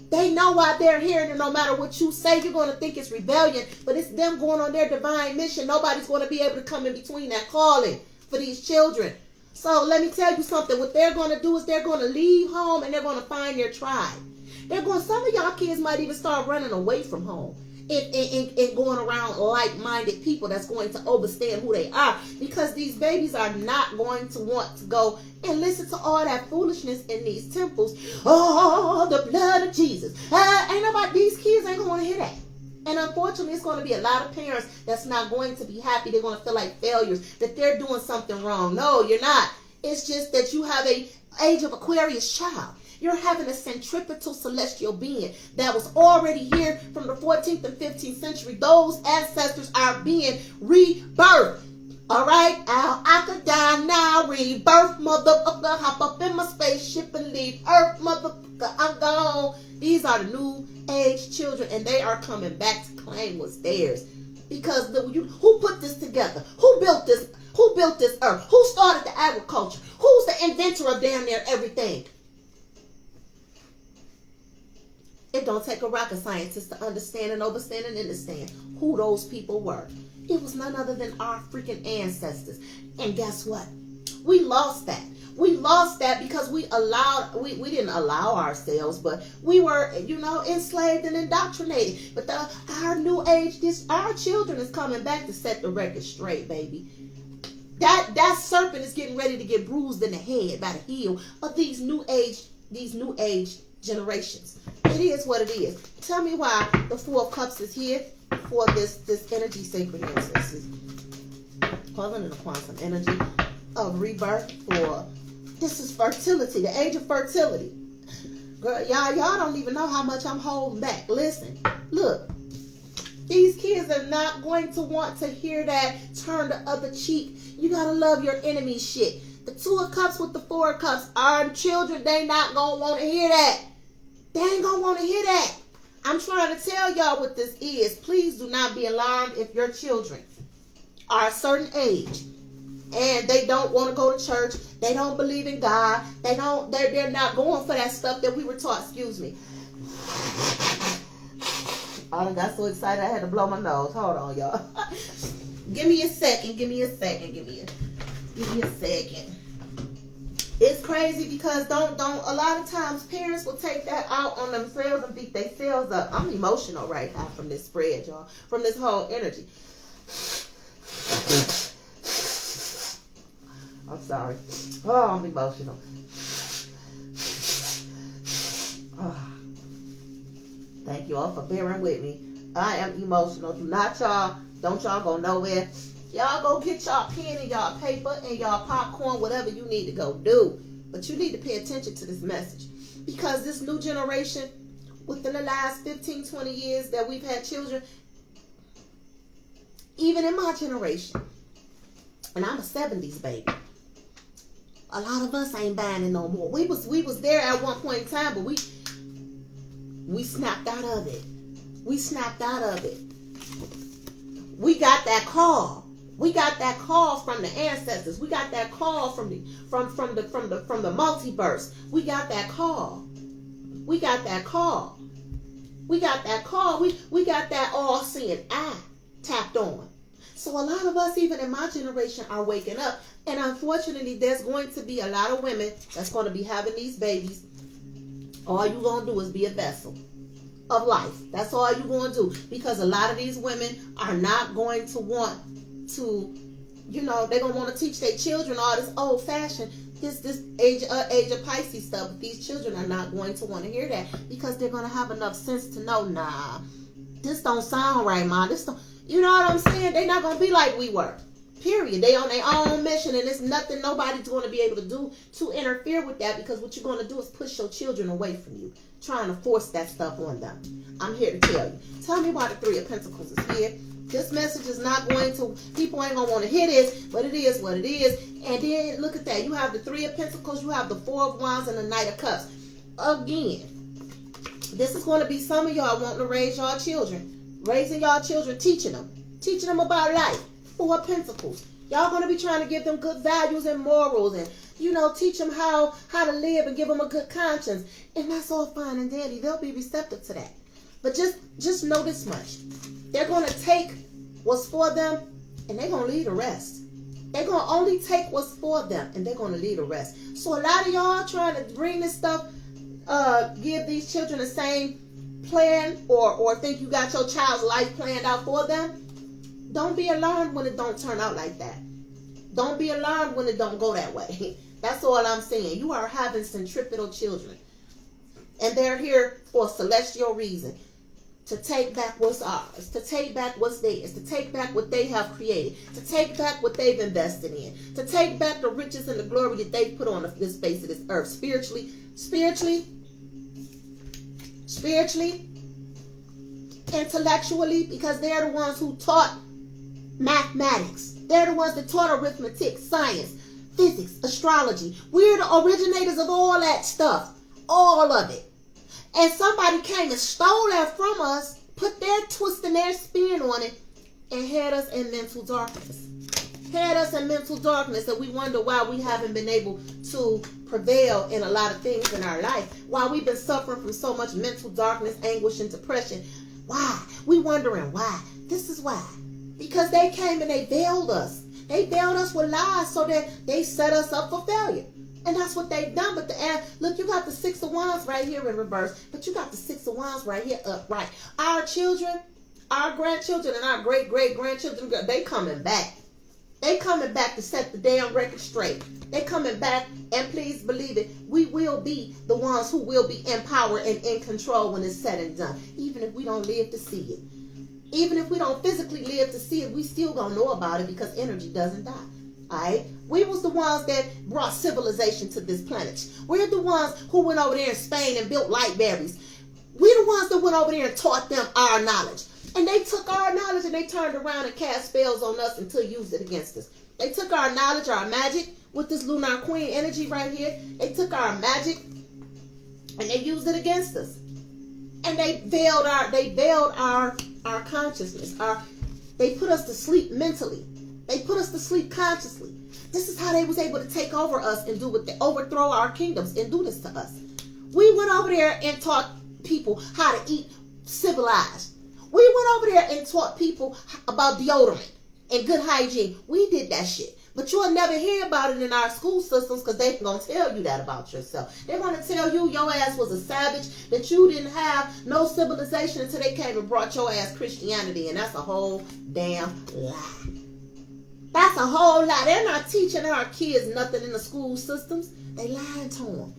They know why they're here, and no matter what you say, you're going to think it's rebellion, but it's them going on their divine mission. Nobody's going to be able to come in between that calling for these children. So let me tell you something. What they're going to do is they're going to leave home and they're going to find their tribe. Some of y'all kids might even start running away from home in going around like-minded people that's going to understand who they are, because these babies are not going to want to go and listen to all that foolishness in these temples. Oh, the blood of Jesus. Ain't nobody, these kids ain't gonna want to hear that. And unfortunately, it's going to be a lot of parents that's not going to be happy. They're going to feel like failures, that they're doing something wrong. No, you're not. It's just that you have a age of Aquarius child. You're having a centripetal celestial being that was already here from the 14th and 15th century. Those ancestors are being rebirthed. All right? I could die now. Rebirth, motherfucker. Hop up in my spaceship and leave Earth, motherfucker. I'm gone. These are the new age children, and they are coming back to claim what's theirs. Because who put this together? Who built this? Who built this earth? Who started the agriculture? Who's the inventor of damn near everything? It don't take a rocket scientist to understand and understand who those people were. It was none other than our freaking ancestors. And guess what? We lost that. We lost that because we didn't allow ourselves, but we were, enslaved and indoctrinated. But our new age, our children is coming back to set the record straight, baby. That serpent is getting ready to get bruised in the head by the heel of these new age generations. It is what it is. Tell me why the Four of Cups is here for this energy synchronicity. Calling in the quantum energy of rebirth for. This is fertility, the age of fertility. Girl, y'all don't even know how much I'm holding back. Listen, look, these kids are not going to want to hear that turn the other cheek. You gotta love your enemy shit. The Two of Cups with the Four of Cups, our children, they not gonna want to hear that. They ain't gonna want to hear that. I'm trying to tell y'all what this is. Please do not be alarmed if your children are a certain age and they don't want to go to church. They don't believe in God. They're not going for that stuff that we were taught. Excuse me. I got so excited I had to blow my nose. Hold on, y'all. Give me a second. It's crazy because a lot of times parents will take that out on themselves and beat themselves up. I'm emotional right now from this spread, y'all. From this whole energy. I'm sorry. Oh, I'm emotional. Oh. Thank you all for bearing with me. I am emotional. Don't y'all go nowhere. Y'all go get y'all pen and y'all paper and y'all popcorn, whatever you need to go do. But you need to pay attention to this message. Because this new generation, within the last 15, 20 years that we've had children, even in my generation, and I'm a 70s baby, a lot of us ain't buying it no more. We was there at one point in time, but we snapped out of it. We got that call. We got that call from the ancestors. We got that call from the multiverse. We got that call. We got that all-seeing eye tapped on. So a lot of us, even in my generation, are waking up. And unfortunately, there's going to be a lot of women that's going to be having these babies. All you're going to do is be a vessel of life. That's all you're going to do. Because a lot of these women are not going to want to, they're going to want to teach their children all this old-fashioned, this age of Pisces stuff. But these children are not going to want to hear that because they're going to have enough sense to know, nah, this don't sound right, Mom. This don't, you know what I'm saying? They're not going to be like we were. Period. They on their own mission, and there's nothing nobody's going to be able to do to interfere with that, because what you're going to do is push your children away from you, trying to force that stuff on them. I'm here to tell you. Tell me why the Three of Pentacles is here. This message is not going to, people ain't going to want to hear this, but it is what it is. And then look at that. You have the Three of Pentacles, you have the Four of Wands, and the Knight of Cups. Again, this is going to be some of y'all wanting to raise y'all children. Raising y'all children, teaching them about life. Four of Pentacles. Y'all going to be trying to give them good values and morals, and teach them how to live and give them a good conscience. And that's all fine and dandy. They'll be receptive to that. But just know this much. They're going to take what's for them, and they're going to leave the rest. They're going to only take what's for them, and they're going to leave the rest. So a lot of y'all trying to bring this stuff, give these children the same plan or think you got your child's life planned out for them, don't be alarmed when it don't turn out like that. Don't be alarmed when it don't go that way. That's all I'm saying. You are having centripetal children. And they're here for a celestial reason. To take back what's ours. To take back what's theirs. To take back what they have created. To take back what they've invested in. To take back the riches and the glory that they've put on this face of this earth. Spiritually, intellectually, because they're the ones who taught mathematics. They're the ones that taught arithmetic, science, physics, astrology. We're the originators of all that stuff. All of it. And somebody came and stole that from us, put their twist and their spin on it, and had us in mental darkness. Had us in mental darkness, that we wonder why we haven't been able to prevail in a lot of things in our life. Why we've been suffering from so much mental darkness, anguish, and depression. Why? We wondering why. This is why. Because they came and they veiled us. They veiled us with lies so that they set us up for failure. And that's what they've done. But look, you got the 6 of Wands right here in reverse. But you got the 6 of Wands right here upright. Our children, our grandchildren, and our great-great-grandchildren, they coming back. They coming back to set the damn record straight. They coming back, and please believe it, we will be the ones who will be in power and in control when it's said and done. Even if we don't live to see it. Even if we don't physically live to see it, we still gonna know about it because energy doesn't die. Alright? We was the ones that brought civilization to this planet. We're the ones who went over there in Spain and built libraries. We're the ones that went over there and taught them our knowledge. And they took our knowledge and they turned around and cast spells on us until used it against us. They took our knowledge, our magic, with this lunar queen energy right here. They took our magic and they used it against us. And they veiled our consciousness. They put us to sleep mentally. They put us to sleep consciously. This is how they was able to take over us and overthrow our kingdoms and do this to us. We went over there and taught people how to eat civilized. We went over there and taught people about deodorant and good hygiene. We did that shit. But you'll never hear about it in our school systems because they're going to tell you that about yourself. They're going to tell you your ass was a savage, that you didn't have no civilization until they came and brought your ass Christianity. And that's a whole damn lie. That's a whole lie. They're not teaching our kids nothing in the school systems. They lying to them.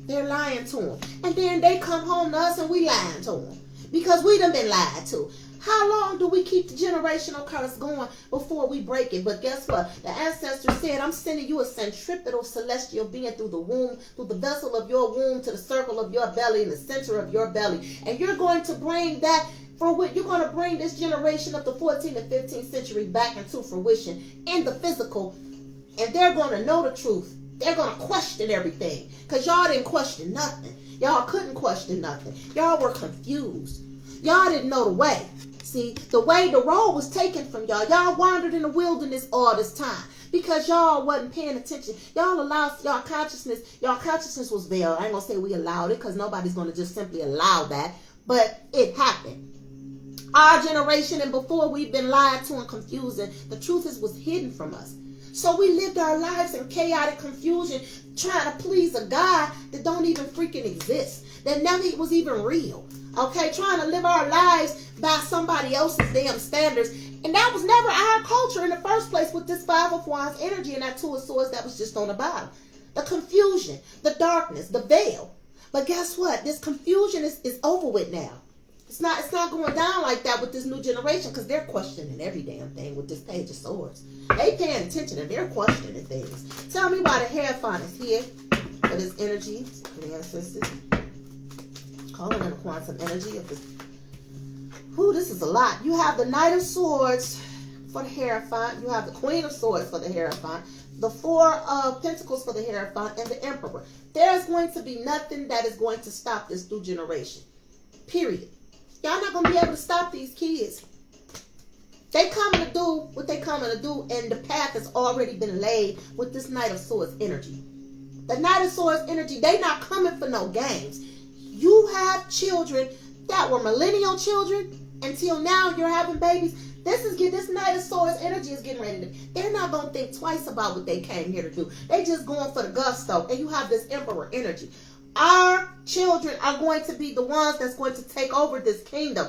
They're lying to them. And then they come home to us and we lying to them. Because we done been lied to. How long do we keep the generational curse going before we break it? But guess what? The ancestors said, I'm sending you a centripetal celestial being through the womb, through the vessel of your womb, to the circle of your belly, in the center of your belly. And you're going to bring that you're going to bring this generation of the 14th and 15th century back into fruition in the physical. And they're going to know the truth. They're going to question everything. Because y'all didn't question nothing. Y'all couldn't question nothing. Y'all were confused. Y'all didn't know the way. See, the road was taken from y'all. Y'all wandered in the wilderness all this time. Because y'all wasn't paying attention. Y'all allowed y'all consciousness was veiled. I ain't going to say we allowed it because nobody's going to just simply allow that. But it happened. Our generation and before, we've been lied to and confused, and the truth was hidden from us. So we lived our lives in chaotic confusion, trying to please a God that don't even freaking exist, that never was even real. Okay, trying to live our lives by somebody else's damn standards. And that was never our culture in the first place with this 5 of Wands energy and that 2 of Swords that was just on the bottom. The confusion, the darkness, the veil. But guess what? This confusion is over with now. It's not going down like that with this new generation because they're questioning every damn thing with this Page of Swords. They paying attention and they're questioning things. Tell me why the Hierophant is here for this energy. The ancestors calling in the quantum energy of this. Whew, this is a lot. You have the Knight of Swords for the Hierophant. You have the Queen of Swords for the Hierophant. The 4 of Pentacles for the Hierophant and the Emperor. There's going to be nothing that is going to stop this new generation. Period. Y'all not going to be able to stop these kids. They coming to do what they coming to do, and the path has already been laid with this Knight of Swords energy. The Knight of Swords energy, they not coming for no games. You have children that were millennial children until now you're having babies. This Knight of Swords energy is getting ready to. They're not going to think twice about what they came here to do. They just going for the gusto. And you have this Emperor energy. Our children are going to be the ones that's going to take over this kingdom.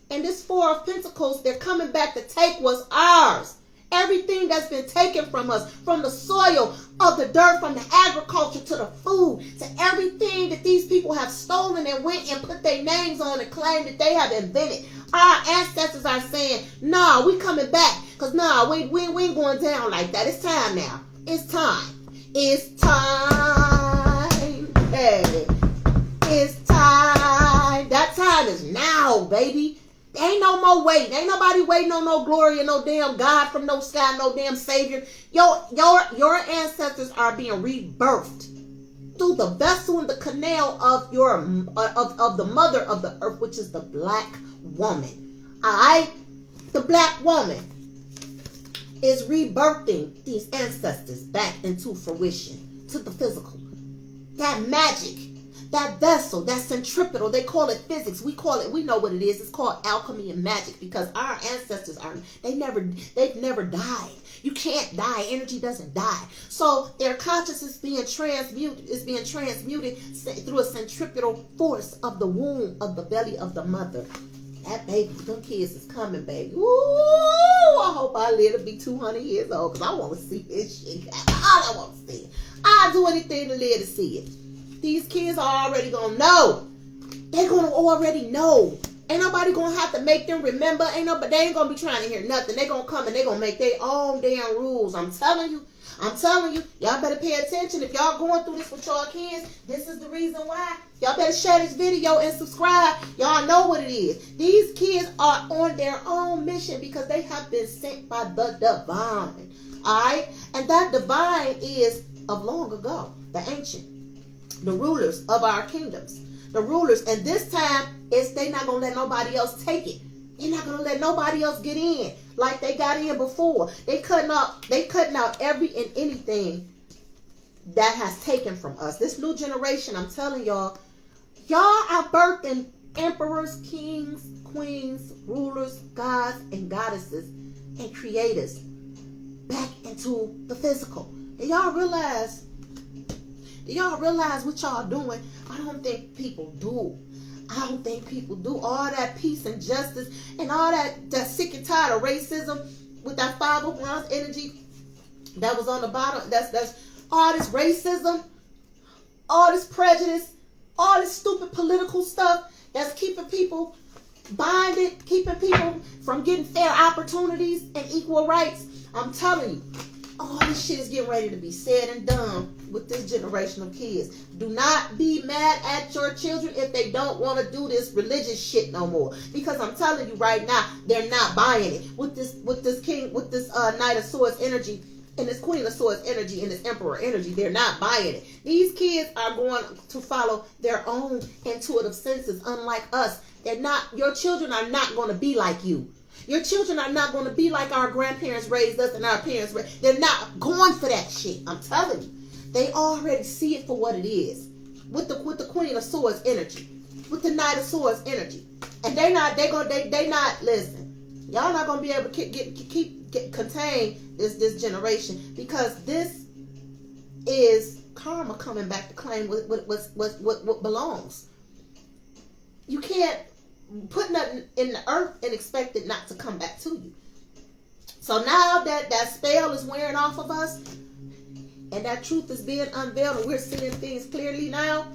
And this Four of Pentacles, they're coming back to take what's ours. Everything that's been taken from us, from the soil, of the dirt, from the agriculture to the food, to everything that these people have stolen and went and put their names on and claimed that they have invented. Our ancestors are saying, nah, we coming back. Because nah, we ain't going down like that. It's time now. It's time. It's time. Hey. It's time. That time is now, baby. Ain't no more waiting. Ain't nobody waiting on no glory and no damn God from no sky, no damn Savior. Your ancestors are being rebirthed through the vessel and the canal of your of the mother of the earth, which is the black woman. Alright? The black woman is rebirthing these ancestors back into fruition, to the physical. That magic. That vessel, that centripetal, they call it physics. We know what it is. It's called alchemy and magic, because our ancestors they've never died. You can't die. Energy doesn't die. So their consciousness is being transmuted through a centripetal force of the womb, of the belly of the mother. That baby, them kids is coming, baby. Ooh, I hope I live to be 200 years old, because I want to see this shit. All I want to see it. I'll do anything to live to see it. These kids are already going to know. They're going to already know. Ain't nobody going to have to make them remember. They ain't going to be trying to hear nothing. They're going to come and they're going to make their own damn rules. I'm telling you. Y'all better pay attention. If y'all going through this with y'all kids, this is the reason why. Y'all better share this video and subscribe. Y'all know what it is. These kids are on their own mission because they have been sent by the divine. Alright? And that divine is of long ago. The ancient. The rulers of our kingdoms. The rulers. And this time, they not going to let nobody else take it. They're not going to let nobody else get in like they got in before. They cutting out every and anything that has taken from us. This new generation, I'm telling y'all are birthing emperors, kings, queens, rulers, gods, and goddesses, and creators back into the physical. And y'all realize what y'all doing? I don't think people do. All that peace and justice and all that sick and tired of racism with that 5 of Wands energy that was on the bottom. That's all this racism, all this prejudice, all this stupid political stuff that's keeping people binded, keeping people from getting fair opportunities and equal rights. I'm telling you, all this shit is getting ready to be said and done with this generation of kids. Do not be mad at your children if they don't want to do this religious shit no more. Because I'm telling you right now, they're not buying it. With this Knight of Swords energy and this Queen of Swords energy and this Emperor energy, they're not buying it. These kids are going to follow their own intuitive senses, unlike us. Your children are not going to be like you. Your children are not going to be like our grandparents raised us and our parents raised. They're not going for that shit. I'm telling you. They already see it for what it is. With the Queen of Swords energy. With the Knight of Swords energy. And they not, listen. Y'all not going to be able to contain this generation. Because this is karma coming back to claim what belongs. You can't put nothing in the earth and expect it not to come back to you. So now that spell is wearing off of us and that truth is being unveiled and we're seeing things clearly now,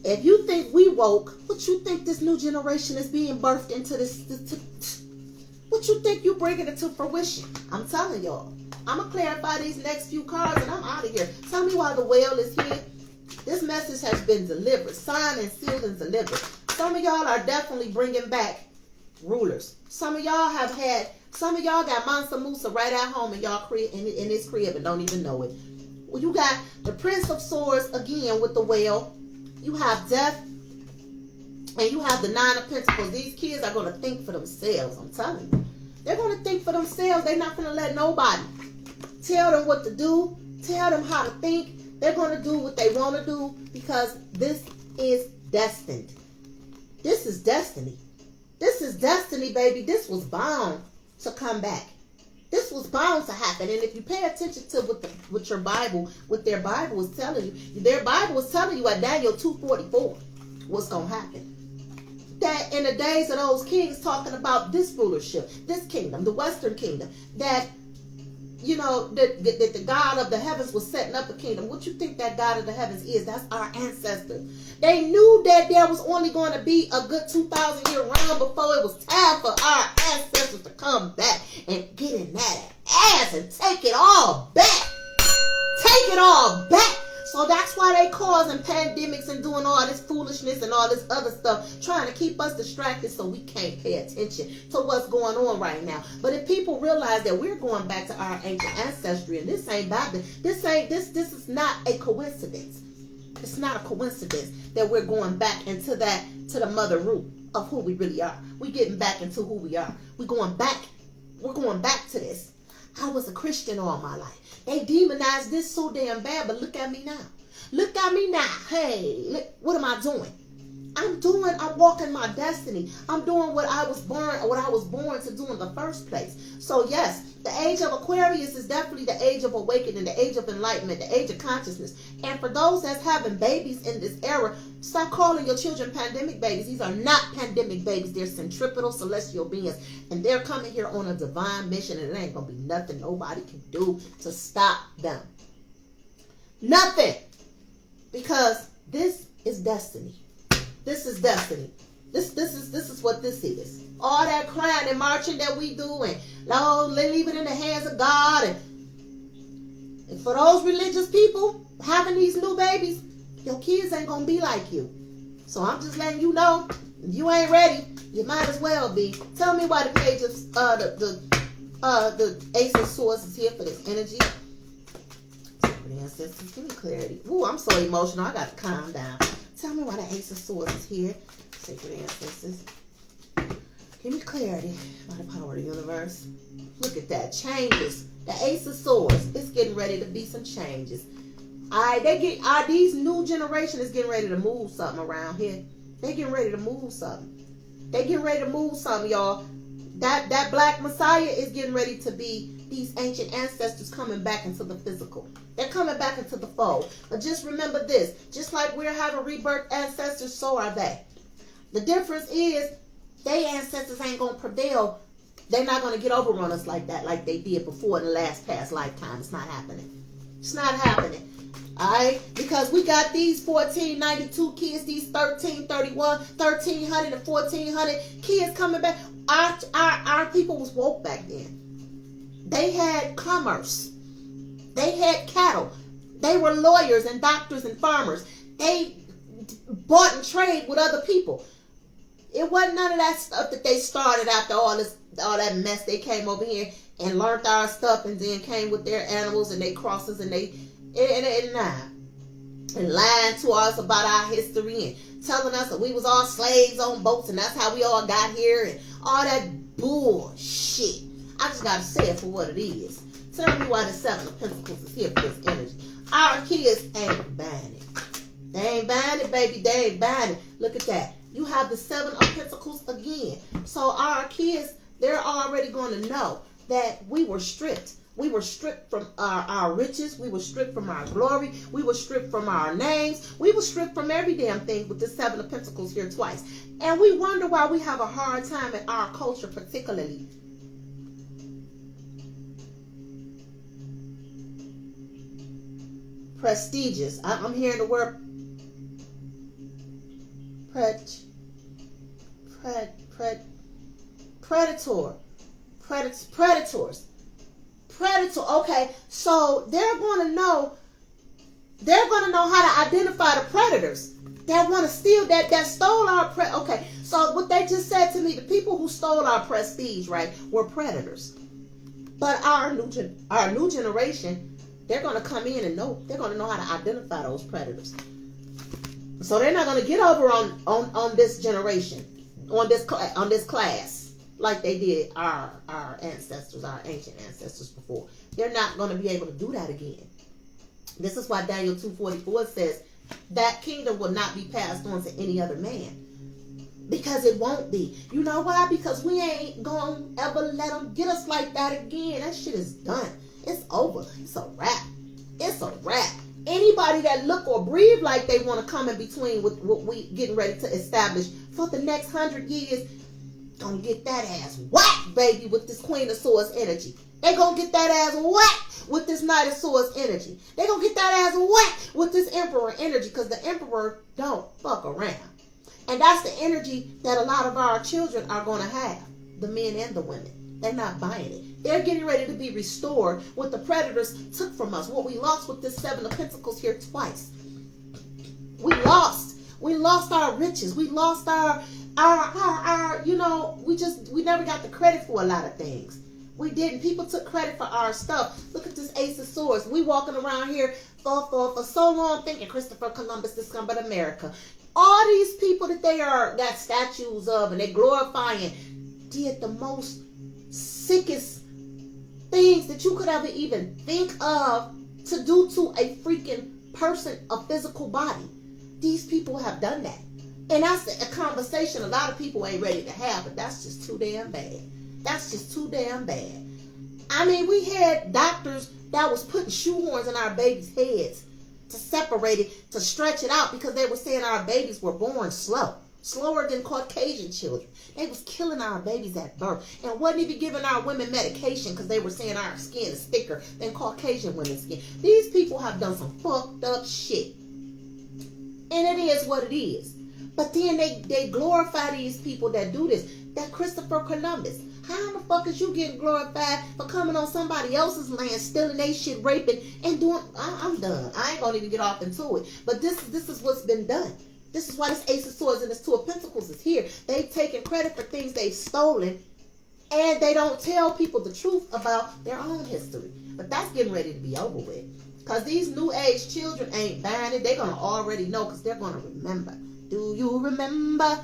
if you think we woke, what you think this new generation is being birthed into what you think you bringing it to fruition? I'm telling y'all. I'm going to clarify these next few cards and I'm out of here. Tell me why the whale is here. This message has been delivered, signed and sealed and delivered. Some of y'all are definitely bringing back rulers. Some of y'all got Mansa Musa right at home in y'all crib, in this crib and don't even know it. Well, you got the Prince of Swords again with the whale. You have death. And you have the 9 of Pentacles. These kids are going to think for themselves. I'm telling you. They're going to think for themselves. They're not going to let nobody tell them what to do. Tell them how to think. They're going to do what they want to do because this is destined. This is destiny. This is destiny, baby. This was bound to come back. This was bound to happen. And if you pay attention to what their Bible is telling you, their Bible is telling you at Daniel 2:44 what's going to happen. That in the days of those kings, talking about this rulership, this kingdom, the Western kingdom, that, you know, that the God of the heavens was setting up a kingdom. What you think that God of the heavens is? That's our ancestors. They knew that there was only going to be a good 2,000 year round before it was time for our ancestors to come back and get in that ass and take it all back. Take it all back. So that's why they causing pandemics and doing all this foolishness and all this other stuff, trying to keep us distracted so we can't pay attention to what's going on right now. But if people realize that we're going back to our ancient ancestry, and this ain't about this is not a coincidence. It's not a coincidence that we're going back into the mother root of who we really are. We're getting back into who we are. We're going back to this. I was a Christian all my life. They demonized this so damn bad, but look at me now. Look at me now. Hey, look, what am I doing? I'm walking my destiny. I'm doing what I was born to do in the first place. So yes, the age of Aquarius is definitely the age of awakening, the age of enlightenment, the age of consciousness. And for those that's having babies in this era, stop calling your children pandemic babies. These are not pandemic babies. They're centripetal celestial beings. And they're coming here on a divine mission, and it ain't going to be nothing nobody can do to stop them. Nothing. Because this is destiny. This is destiny. This is what this is. All that crying and marching that we do, and Lord, leave it in the hands of God. And for those religious people having these new babies, your kids ain't gonna be like you. So I'm just letting you know, if you ain't ready, you might as well be. Tell me why the page of the Ace of Swords is here for this energy. Ancestors, give me clarity. Ooh, I'm so emotional. I gotta calm down. Tell me why the Ace of Swords is here. Sacred ancestors. Give me clarity by the power of the universe. Look at that. Changes. The Ace of Swords. It's getting ready to be some changes. These new generation is getting ready to move something around here. They getting ready to move something. They getting ready to move something, y'all. That Black Messiah is getting ready to be these ancient ancestors coming back into the physical. They're coming back into the fold. But just remember this. Just like we're having rebirth ancestors, so are they. The difference is they ancestors ain't going to prevail. They're not going to get over on us like that, like they did before in the last past lifetime. It's not happening. It's not happening. Alright? Because we got these 1492 kids, these 1331, 1300 and 1400 kids coming back. Our people was woke back then. They had commerce. They had cattle. They were lawyers and doctors and farmers. They bought and trade with other people. It wasn't none of that stuff that they started after all that mess. They came over here and learned our stuff and then came with their animals and their crosses and lying to us about our history and telling us that we was all slaves on boats and that's how we all got here and all that bullshit. I just gotta say it for what it is. Tell me why the Seven of Pentacles is here for this energy. Our kids ain't buying it. They ain't buying it, baby. They ain't buying it. Look at that. You have the Seven of Pentacles again. So our kids, they're already going to know that we were stripped. We were stripped from our riches. We were stripped from our glory. We were stripped from our names. We were stripped from every damn thing with the Seven of Pentacles here twice. And we wonder why we have a hard time in our culture particularly. Prestigious. I'm hearing the word predators. Predator. Okay, so they're going to know how to identify the predators that want to steal that stole our okay. So what they just said to me, the people who stole our prestige, right, were predators. But our new generation, they're going to come in and they're going to know how to identify those predators. So they're not going to get over on this generation, on this class, like they did our ancestors, our ancient ancestors before. They're not going to be able to do that again. This is why Daniel 2:44 says that kingdom will not be passed on to any other man. Because it won't be. You know why? Because we ain't gonna ever let them get us like that again. That shit is done. It's over. It's a wrap. It's a wrap. Anybody that look or breathe like they want to come in between with what we getting ready to establish for the next 100 years, gonna get that ass whacked, baby, with this Queen of Swords energy. They gonna get that ass whacked with this Knight of Swords energy. They gonna get that ass whacked with this Emperor energy, because the Emperor don't fuck around. And that's the energy that a lot of our children are gonna have, the men and the women. They're not buying it. They're getting ready to be restored what the predators took from us, what we lost with this Seven of Pentacles here twice. We lost our riches. We lost our you know, we never got the credit for a lot of things. We didn't. People took credit for our stuff. Look at this Ace of Swords. We walking around here for so long thinking Christopher Columbus discovered America. All these people that they got statues of and they glorifying did the most sickest things that you could ever even think of to do to a freaking person, a physical body. These people have done that. And that's a conversation a lot of people ain't ready to have, but that's just too damn bad. That's just too damn bad. I mean, we had doctors that was putting shoehorns in our babies' heads to separate it, to stretch it out, because they were saying our babies were born slower than Caucasian children. They was killing our babies at birth and wasn't even giving our women medication because they were saying our skin is thicker than Caucasian women's skin. These people have done some fucked up shit. And it is what it is. But then they glorify these people that do this. That Christopher Columbus. How the fuck is you getting glorified for coming on somebody else's land, stealing their shit, raping, and doing... I'm done. I ain't gonna even get off into it. But this is what's been done. This is why this Ace of Swords and this Two of Pentacles is here. They've taken credit for things they've stolen, and they don't tell people the truth about their own history. But that's getting ready to be over with. Because these new age children ain't buying it. They're going to already know, because they're going to remember. Do you remember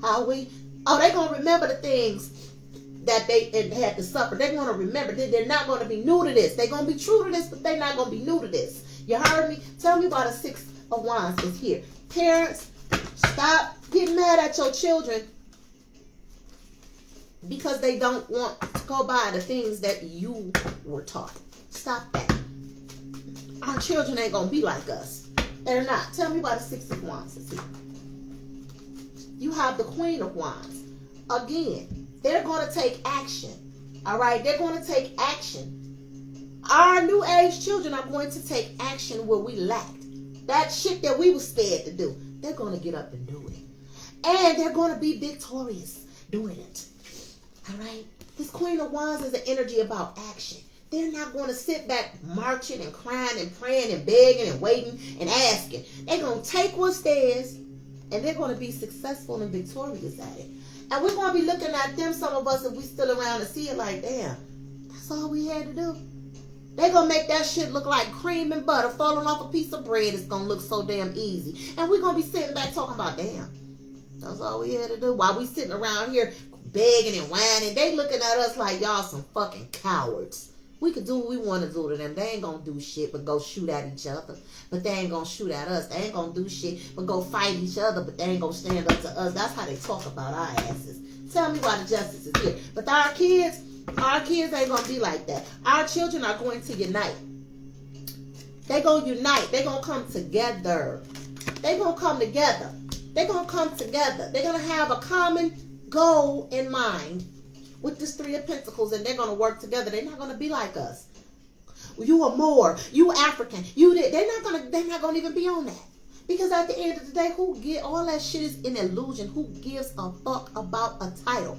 how we... Oh, they're going to remember the things that they had to suffer. They're going to remember. They're not going to be new to this. They're going to be true to this, but they're not going to be new to this. You heard me? Tell me why the Six of Wands is here. Parents, stop getting mad at your children because they don't want to go by the things that you were taught. Stop that. Our children ain't going to be like us. They're not. Tell me why the Six of Wands is here. You have the Queen of Wands. Again, they're going to take action. All right? They're going to take action. Our new age children are going to take action where we lacked. That shit that we were scared to do, they're going to get up and do it. And they're going to be victorious doing it. All right? This Queen of Wands is an energy about action. They're not going to sit back marching and crying and praying and begging and waiting and asking. They're going to take what's theirs, and they're going to be successful and victorious at it. And we're going to be looking at them, some of us, if we still around, and see it like, damn, that's all we had to do. They're going to make that shit look like cream and butter falling off a piece of bread. It's going to look so damn easy. And we're going to be sitting back talking about, damn, that's all we had to do. While we sitting around here begging and whining, they looking at us like y'all some fucking cowards. We could do what we want to do to them. They ain't going to do shit but go shoot at each other. But they ain't going to shoot at us. They ain't going to do shit but go fight each other. But they ain't going to stand up to us. That's how they talk about our asses. Tell me why the justice is here. But our kids ain't going to be like that. Our children are going to unite. They're going to unite. They're going to come together. They're going to come together. They're going to come together. They're going to have a common goal in mind with this Three of Pentacles, and they're going to work together. They're not going to be like us. You are Moor. You African. You did. They're not going to even be on that. Because at the end of the day, all that shit is an illusion. Who gives a fuck about a title?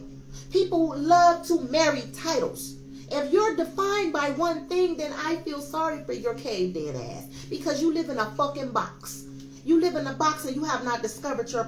People love to marry titles. If you're defined by one thing, then I feel sorry for your caved in ass. Because you live in a fucking box. You live in a box and you have not discovered your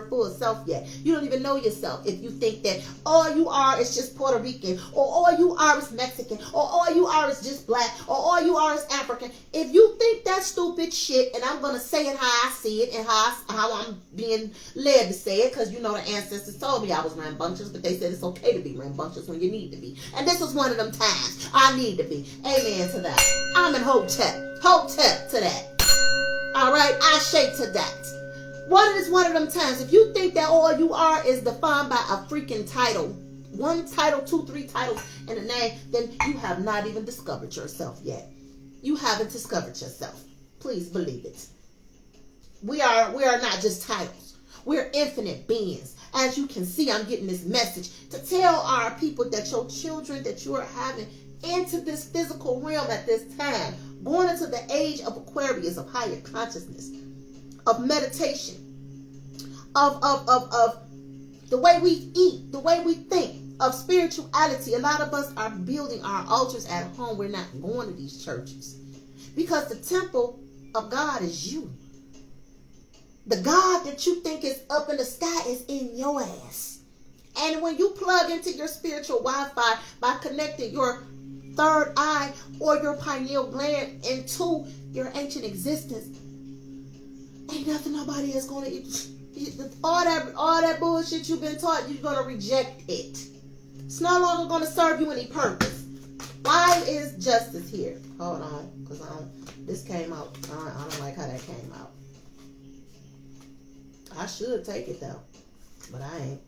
full self yet. You don't even know yourself if you think that all you are is just Puerto Rican, or all you are is Mexican, or all you are is just black, or all you are is African. If you think that stupid shit, and I'm going to say it how I see it and how I'm being led to say it, because you know the ancestors told me I was rambunctious, but they said it's okay to be rambunctious when you need to be. And this is one of them times I need to be. Amen to that. I'm in Hotep. Hotep to that. All right, I shake to that. What is one of them times? If you think that all you are is defined by a freaking title, one title, 2, 3 titles in a name, then you have not even discovered yourself yet. You haven't discovered yourself. Please believe it. We are not just titles. We're infinite beings. As you can see, I'm getting this message to tell our people that your children that you are having into this physical realm at this time, going into the age of Aquarius, of higher consciousness, of meditation, of the way we eat, the way we think, of spirituality. A lot of us are building our altars at home. We're not going to these churches because the temple of God is you. The God that you think is up in the sky is in your ass. And when you plug into your spiritual Wi-Fi by connecting your third eye or your pineal gland into your ancient existence, ain't nothing nobody is going to eat. All that bullshit you've been taught, you're going to reject it. It's no longer going to serve you any purpose. Why is justice here? Hold on, because this came out. I don't like how that came out. I should take it though, but I ain't.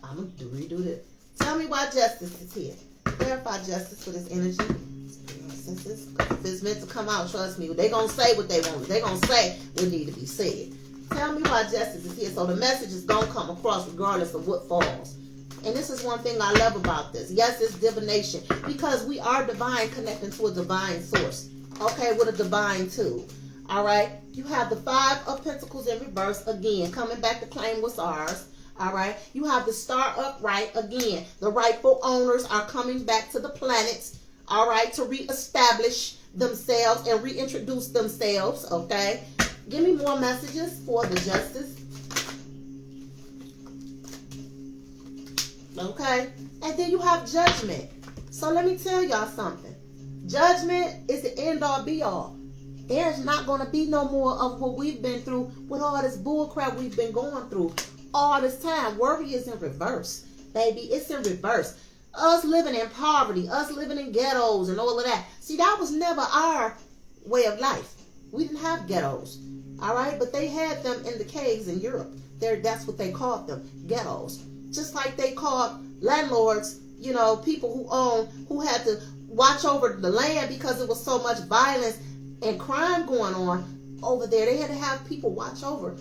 I'm going to redo it. Tell me why justice is here. Clarify justice for this energy. If it's meant to come out, trust me, they're going to say what they want. They're going to say what need to be said. Tell me why justice is here. So the message is going to come across regardless of what falls. And this is one thing I love about this. Yes, it's divination. Because we are divine, connecting to a divine source. Okay, with a divine tool. All right. You have the 5 of Pentacles in reverse again, coming back to claim what's ours. All right. You have the Star upright again. The rightful owners are coming back to the planets. All right, to reestablish themselves and reintroduce themselves. Okay. Give me more messages for the justice. Okay. And then you have judgment. So let me tell y'all something. Judgment is the end all be all. There's not going to be no more of what we've been through with all this bullcrap we've been going through all this time. Worry is in reverse, baby. It's in reverse. Us living in poverty, us living in ghettos and all of that. See, that was never our way of life. We didn't have ghettos, all right? But they had them in the caves in Europe. That's what they called them, ghettos. Just like they called landlords, you know, people who had to watch over the land because there was so much violence and crime going on over there. They had to have people watch over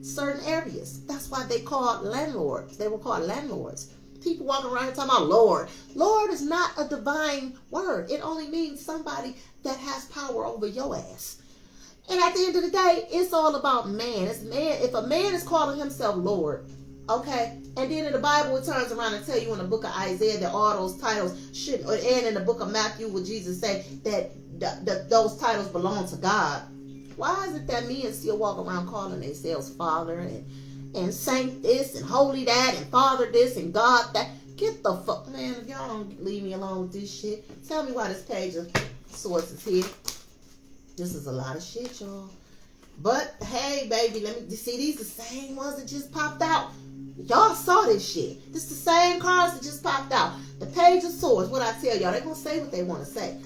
certain areas. That's why they called landlords. They were called landlords. People walking around here talking about Lord. Lord is not a divine word. It only means somebody that has power over your ass. And at the end of the day, it's all about man. It's man. If a man is calling himself Lord, okay, and then in the Bible it turns around and tell you in the book of Isaiah that all those titles should, and in the book of Matthew where Jesus say that those titles belong to God. Why is it that men still walk around calling themselves Father and Saint this and Holy that and Father this and God that? Get the fuck, man, if y'all don't leave me alone with this shit. Tell me why this Page of Swords is here. This is a lot of shit, y'all. But hey, baby, let me see. These the same ones that just popped out. Y'all saw this shit. This the same cards that just popped out. The Page of Swords. What I tell y'all, they gonna say what they want to say.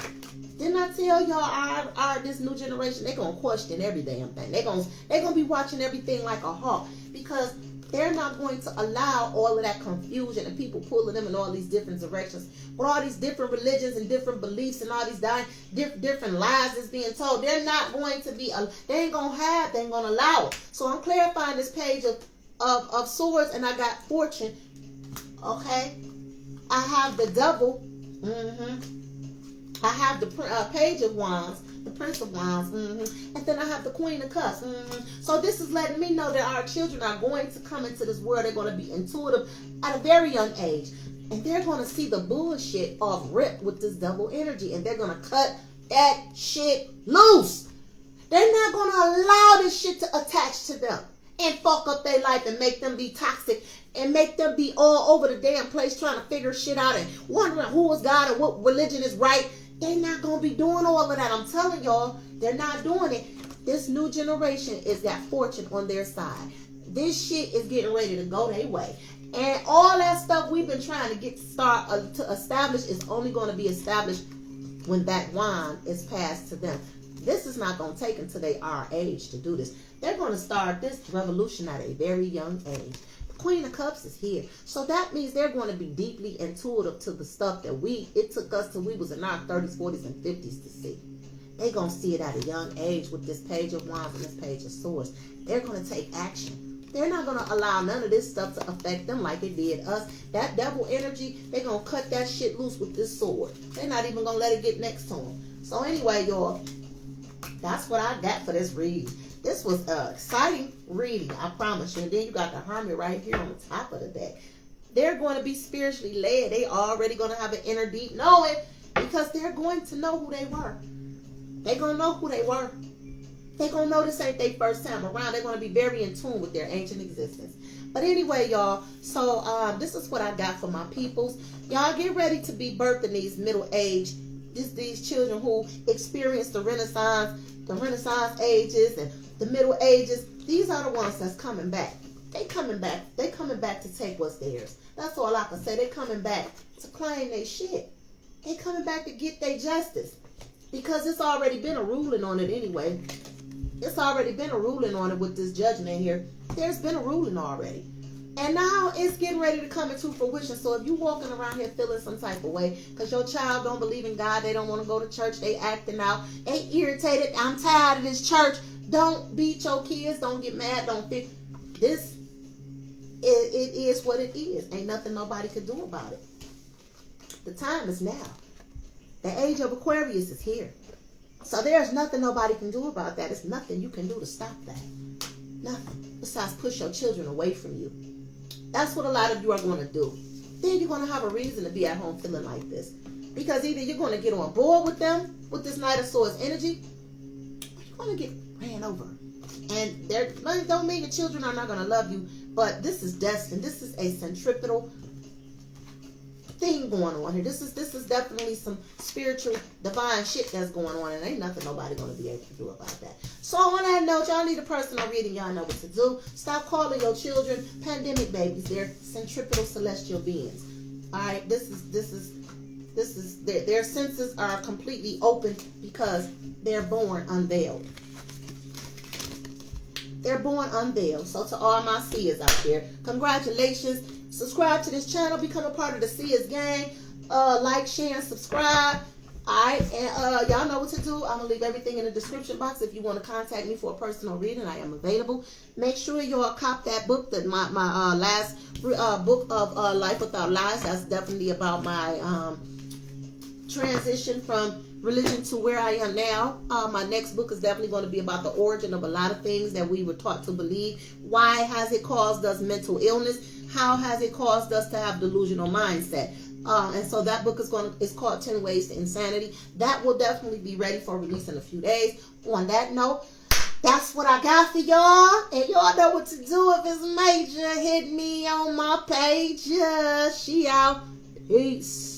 Didn't I tell y'all our this new generation, they gonna question every damn thing. They gonna be watching everything like a hawk because they're not going to allow all of that confusion and people pulling them in all these different directions with all these different religions and different beliefs and all these different lies that's being told. They're not going to be, they ain't gonna allow it. So I'm clarifying this Page of Swords, and I got Fortune. Okay, I have the Devil. I have the Page of Wands, the Prince of Wands, and then I have the Queen of Cups. So this is letting me know that our children are going to come into this world. They're going to be intuitive at a very young age, and they're going to see the bullshit off rip with this double energy, and they're going to cut that shit loose. They're not going to allow this shit to attach to them and fuck up their life and make them be toxic and make them be all over the damn place trying to figure shit out and wondering who is God and what religion is right. They're not going to be doing all of that. I'm telling y'all, they're not doing it. This new generation is got Fortune on their side. This shit is getting ready to go their way. And all that stuff we've been trying to get to establish is only going to be established when that wand is passed to them. This is not going to take until they our age to do this. They're going to start this revolution at a very young age. The Queen of Cups is here. So that means they're going to be deeply intuitive to the stuff that it took us till we was in our 30s, 40s, and 50s to see. They're going to see it at a young age with this Page of Wands and this Page of Swords. They're going to take action. They're not going to allow none of this stuff to affect them like it did us. That devil energy, they're going to cut that shit loose with this sword. They're not even going to let it get next to them. So anyway, y'all, that's what I got for this read. This was an exciting reading, I promise you. And then you got the Hermit right here on the top of the deck. They're going to be spiritually led. They already going to have an inner deep knowing because they're going to know who they were. They're going to know who they were. They're going to know this ain't their first time around. They're going to be very in tune with their ancient existence. But anyway, y'all, so this is what I got for my peoples. Y'all get ready to be birthed in these middle age, these children who experienced the Renaissance ages and the Middle Ages. These are the ones that's coming back. They coming back. They coming back to take what's theirs. That's all I can say. They coming back to claim their shit. They coming back to get their justice. Because it's already been a ruling on it anyway. It's already been a ruling on it with this judgment here. There's been a ruling already. And now it's getting ready to come into fruition. So if you walking around here feeling some type of way because your child don't believe in God, they don't want to go to church, they acting out, they irritated, I'm tired of this church. Don't beat your kids. Don't get mad. Don't fix this. It is what it is. Ain't nothing nobody can do about it. The time is now. The age of Aquarius is here. So there's nothing nobody can do about that. There's nothing you can do to stop that. Nothing. Besides push your children away from you. That's what a lot of you are going to do. Then you're going to have a reason to be at home feeling like this. Because either you're going to get on board with them, with this Knight of Swords energy, or you're going to get ran over. And don't mean your children are not going to love you, but this is destined. This is a centripetal thing going on here. This is definitely some spiritual, divine shit that's going on, and ain't nothing nobody going to be able to do about that. So on that note, y'all need a personal reading. Y'all know what to do. Stop calling your children pandemic babies. They're centripetal celestial beings. All right, this is their senses are completely open because they're born unveiled. They're born unveiled. So to all my seers out there, congratulations. Subscribe to this channel. Become a part of the Seers gang. Like, share, and subscribe. Alright, and y'all know what to do. I'm going to leave everything in the description box. If you want to contact me for a personal reading, I am available. Make sure y'all cop that book, that my last book of Life Without Lies. That's definitely about my transition from religion to where I am now. My next book is definitely going to be about the origin of a lot of things that we were taught to believe. Why has it caused us mental illness? How has it caused us to have delusional mindset? And so that book is called 10 Ways to Insanity. That will definitely be ready for release in a few days. On that note, that's what I got for y'all. And y'all know what to do. If it's major, hit me on my page. She out. Peace.